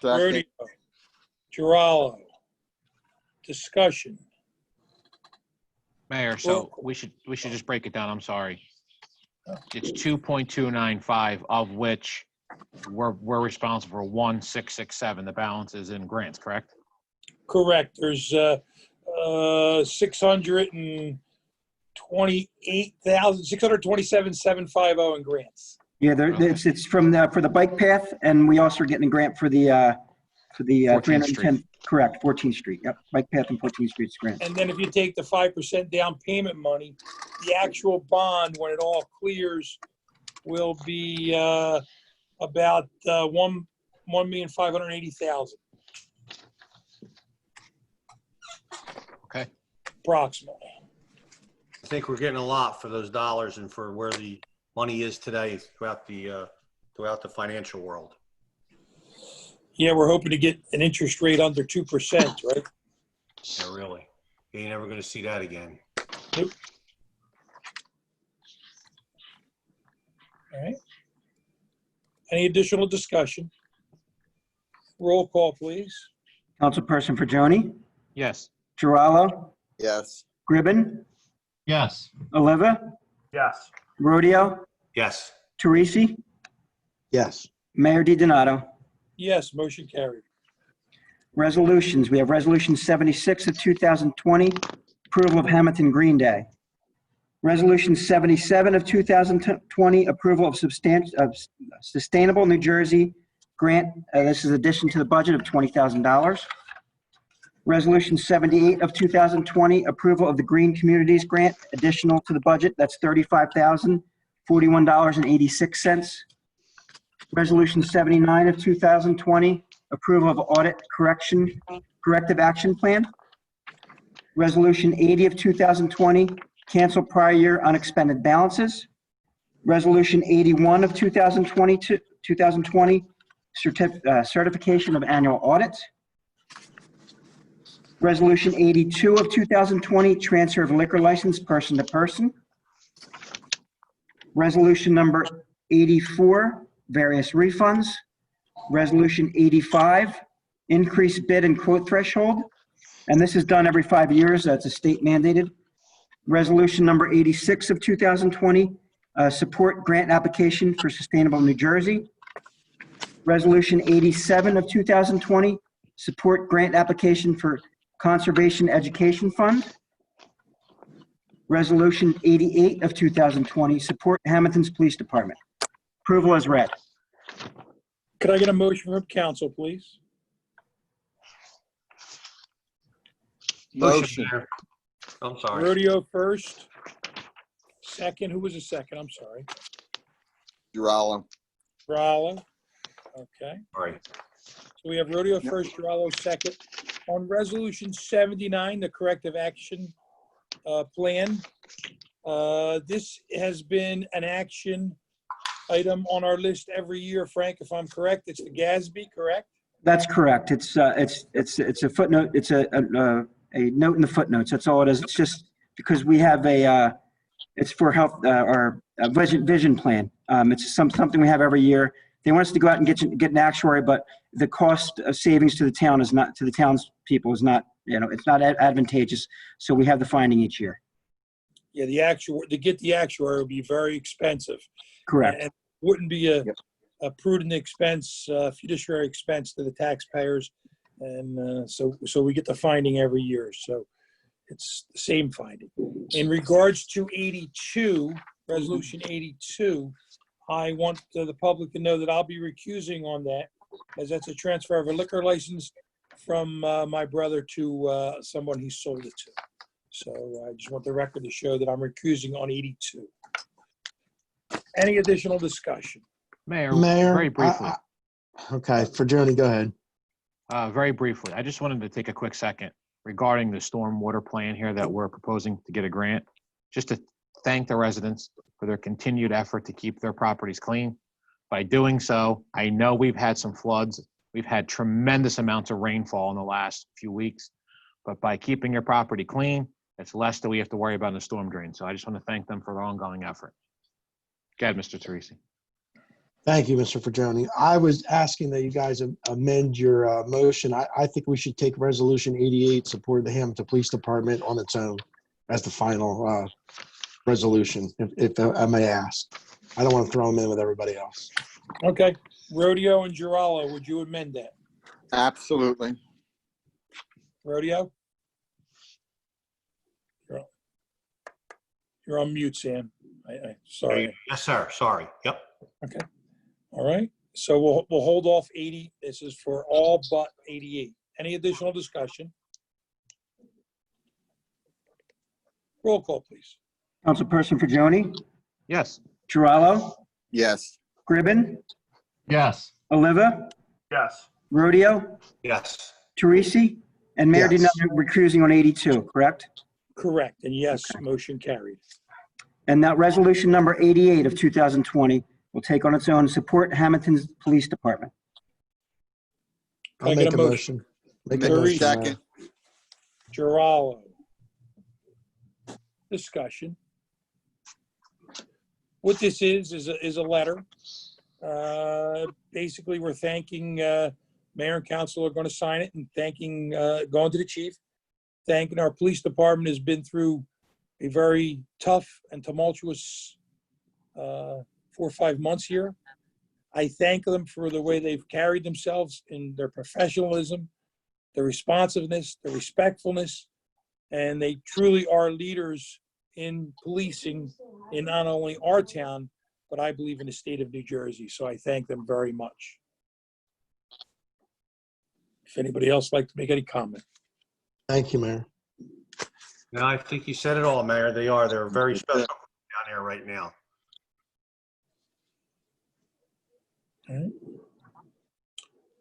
Second. Rodeo, Girallo. Discussion. Mayor, so we should just break it down. I'm sorry. It's 2.295, of which we're responsible for 1,667. The balance is in grants, correct? Correct. There's 627,750 in grants. Yeah, it's from for the bike path, and we also are getting a grant for the 14th 310. Correct, 14th Street. Yep, bike path and 14th Street's grant. And then if you take the 5% down payment money, the actual bond, when it all clears, will be about $1,580,000. Okay. Approximately. I think we're getting a lot for those dollars and for where the money is today throughout the financial world. Yeah, we're hoping to get an interest rate under 2%, right? Yeah, really. You ain't never going to see that again. Nope. All right. Any additional discussion? Roll call, please. Councilperson Fagioni, Yes. Girallo, Yes. Gribbin, Yes. Oliva, Yes. Rodeo, Yes. Teresi, Yes. Mayor DiDonato. Yes, motion carried. Resolutions, we have Resolution 76 of 2020, approval of Hamilton Green Day. Resolution 77 of 2020, approval of Sustainable New Jersey grant. This is addition to the budget of $20,000. Resolution 78 of 2020, approval of the Green Communities Grant, additional to the budget. That's $35,041.86. Resolution 79 of 2020, approval of audit corrective action plan. Resolution 80 of 2020, cancel prior year unexpended balances. Resolution 81 of 2020, certification of annual audits. Resolution 82 of 2020, transfer of liquor license person to person. Resolution number 84, various refunds. Resolution 85, increased bid and quote threshold. And this is done every 5 years. That's a state mandated. Resolution number 86 of 2020, support grant application for Sustainable New Jersey. Resolution 87 of 2020, support grant application for Conservation Education Fund. Resolution 88 of 2020, support Hamilton's Police Department. Approval as read. Could I get a motion from council, please? Motion. Mayor. I'm sorry. Rodeo first. Second, who was the second? I'm sorry. Geraldo. Geraldo. Okay. Sorry. So we have Rodeo first, Geraldo second. On Resolution 79, the corrective action plan. This has been an action item on our list every year, Frank, if I'm correct. It's the GASB, correct? That's correct. It's a footnote. It's a note in the footnotes. That's all it is. It's just because we have it's for health, our vision plan. It's something we have every year. They want us to go out and get an actuary, but the cost of savings to the town is not, to the townspeople is not, it's not advantageous. So we have the finding each year. Yeah, to get the actuary would be very expensive. Correct. And wouldn't be a prudent expense, fiduciary expense to the taxpayers. And so we get the finding every year. So it's the same finding. In regards to 82, Resolution 82, I want the public to know that I'll be recusing on that, as that's a transfer of a liquor license from my brother to someone he sold it to. So I just want the record to show that I'm recusing on 82. Any additional discussion? Mayor, Mayor, very briefly. Okay, for Joni, go ahead. Very briefly, I just wanted to take a quick second regarding the stormwater plan here that we're proposing to get a grant, just to thank the residents for their continued effort to keep their properties clean. By doing so, I know we've had some floods. We've had tremendous amounts of rainfall in the last few weeks, but by keeping your property clean, it's less that we have to worry about in the storm drain. So I just want to thank them for their ongoing effort. Go ahead, Mr. Teresi. Thank you, Mr. Fagioni. I was asking that you guys amend your motion. I think we should take Resolution 88, support the Hamilton Police Department on its own as the final resolution, if I may ask. I don't want to throw them in with everybody else. Okay. Rodeo and Geraldo, would you amend that? Absolutely. Rodeo? You're on mute, Sam. Sorry. Yes, sir. Sorry. Yep. Okay. All right. So we'll hold off 80. This is for all but 88. Any additional discussion? Roll call, please. Councilperson Fagioni? Yes. Geraldo? Yes. Gribben? Yes. Oliva? Yes. Rodeo? Yes. Teresi? And Mayor Yes. DiDonato recusing on 82, correct? Correct. And yes, Okay. motion carried. And that resolution number 88 of 2020 will take on its own support Hamilton's Police Department. Can I I'll get make a a motion? motion. Make a Teresi. motion. Second. Geraldo. Discussion. What this is a letter. Basically, we're thanking, Mayor and Council are going to sign it and thanking, going to the chief, thanking our police department has been through a very tough and tumultuous 4 or 5 months here. I thank them for the way they've carried themselves in their professionalism, their responsiveness, their respectfulness, and they truly are leaders in policing in not only our town, but I believe in the state of New Jersey. So I thank them very much. If anybody else would like to make any comment. Thank you, Mayor. No, I think you said it all, Mayor. They are. They're very special down there right now. All right.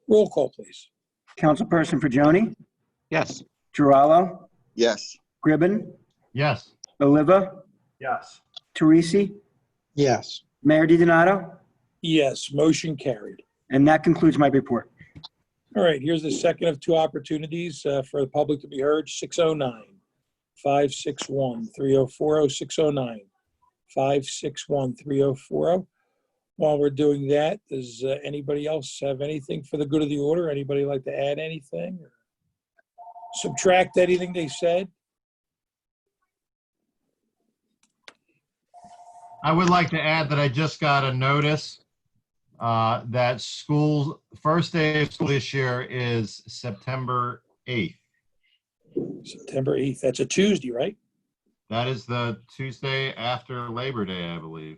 Roll call, please. Councilperson Fagioni? Yes. Gerallo? Yes. Gribben? Yes. Oliva? Yes. Teresi? Yes. Mayor DiDonato? Yes, motion carried. And that concludes my report. All right, here's the second of two opportunities for the public to be heard. 609-561-3040, 609-561-3040. While we're doing that, does anybody else have anything for the good of the order? Anybody like to add anything? Or subtract anything they said? I would like to add that I just got a notice that school, first day of school this year is September 8th. September 8th. That's a Tuesday, right? That is the Tuesday after Labor Day, I believe.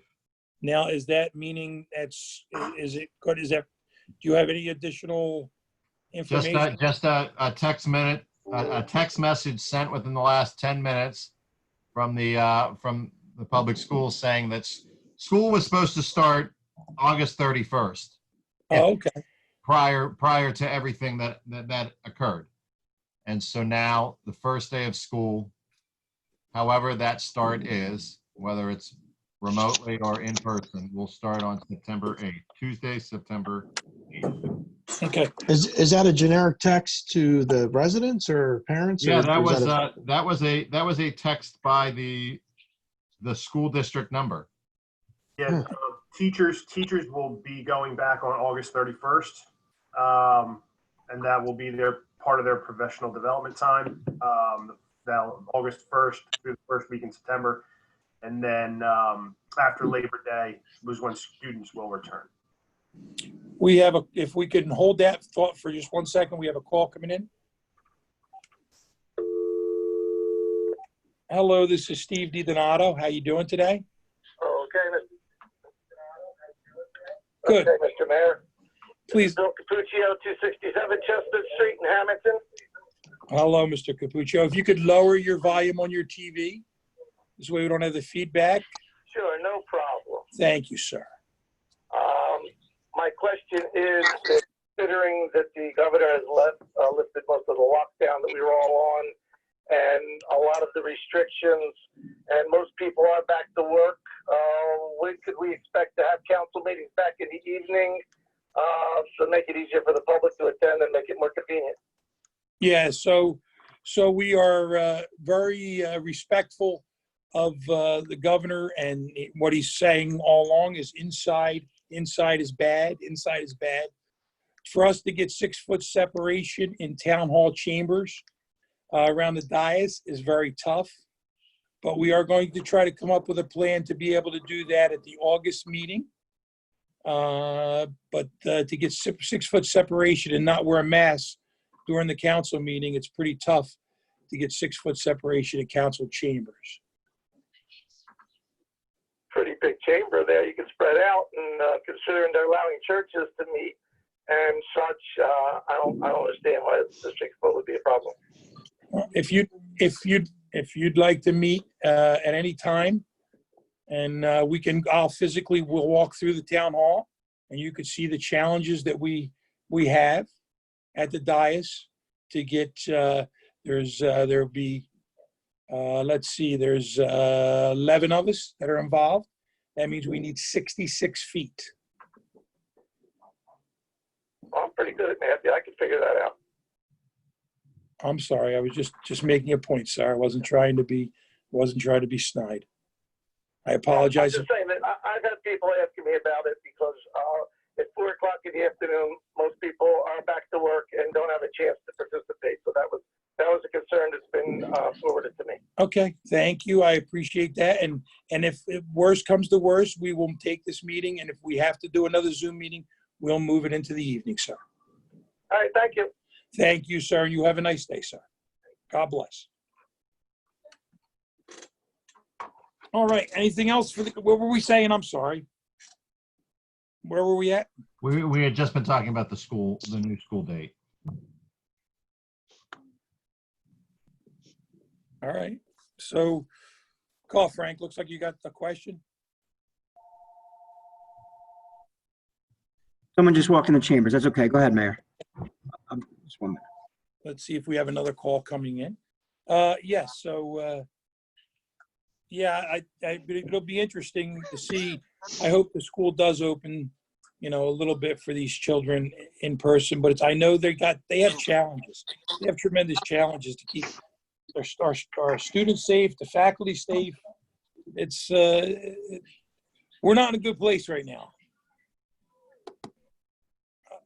Now, is that meaning is it good? Is that, do you have any additional information? Just a text message sent within the last 10 minutes from the public schools saying that school was supposed to start August 31st. Oh, okay. Prior to everything that occurred. And so now the first day of school, however that start is, whether it's remotely or in person, will start on September 8th, Tuesday, September 8th. Okay. Is that a generic text to the residents or parents? Yeah, or that is was a text by the school district number. Yeah, teachers will be going back on August 31st. And that will be part of their professional development time. August 1st through the first week in September. And then after Labor Day was when students will return. We have if we can hold that thought for just 1 second, we have a call coming in. Hello, this is Steve DiDonato. How you doing today? Okay, Good. Okay, Mr. Mayor. Please. Bill Capuccio, 267 Chestnut Street in Hamilton. Hello, Mr. Capuccio. If you could lower your volume on your TV, this way we don't have the feedback. Sure, no problem. Thank you, sir. My question is, considering that the governor has lifted most of the lockdown that we were all on, and a lot of the restrictions, and most people are back to work, when could we expect to have council meetings back in the evening to make it easier for the public to attend and make it more convenient? Yeah, so we are very respectful of the governor, and what he's saying all along is inside is bad. Inside is bad. For us to get 6 foot separation in town hall chambers around the dais is very tough, but we are going to try to come up with a plan to be able to do that at the August meeting. But to get 6 foot separation and not wear a mask during the council meeting, it's pretty tough to get 6 foot separation in council chambers. Pretty big chamber there. You can spread out, and considering they're allowing churches to meet and such, I don't understand why the 6 foot would be a problem. If you'd like to meet at any time, and I'll physically we'll walk through the town hall, and you could see the challenges that we have at the dais to get. There'll be. Let's see. There's 11 of us that are involved. That means we need 66 feet. Well, I'm pretty good at math. Yeah, I can figure that out. I'm sorry. I was just making a point, sir. I wasn't trying to be snide. I apologize. I'm just saying that I've had people asking me about it because at 4 o'clock in the afternoon, most people are back to work and don't have a chance to participate. So that was a concern that's been forwarded to me. Okay, thank you. I appreciate that. And And if worse comes to worse, we will take this meeting, and if we have to do another Zoom meeting, we'll move it into the evening, sir. All right, thank you. Thank you, sir. You have a nice day, sir. God bless. All right, anything else for the, what were we saying? I'm sorry. Where were we at? We had just been talking about the new school date. All right, so call Frank. Looks like you got the question. Someone just walked in the chambers. That's okay. Go ahead, Mayor. Just 1 minute. Let's see if we have another call coming in. Yes, so, yeah, it'll be interesting to see. I hope the school does open, a little bit for these children in person, but I know they have challenges. They have tremendous challenges to keep our students safe, the faculty safe. It's, we're not in a good place right now.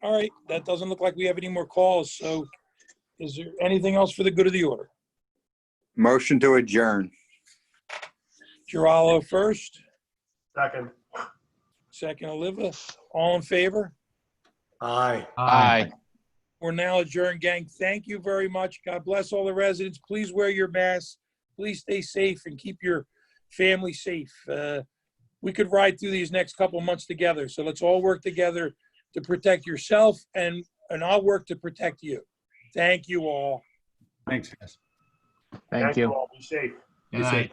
All right, that doesn't look like we have any more calls, so is there anything else for the good of the order? Motion to adjourn. Giraldo first, Second. second Oliva. All in favor? Aye. Aye. We're now adjourned, gang. Thank you very much. God bless all the residents. Please wear your masks. Please stay safe and keep your family safe. We could ride through these next couple of months together, so let's all work together to protect yourself, and I'll work to protect you. Thank you all. Thanks, guys. Thank you. all. Be safe. Good night.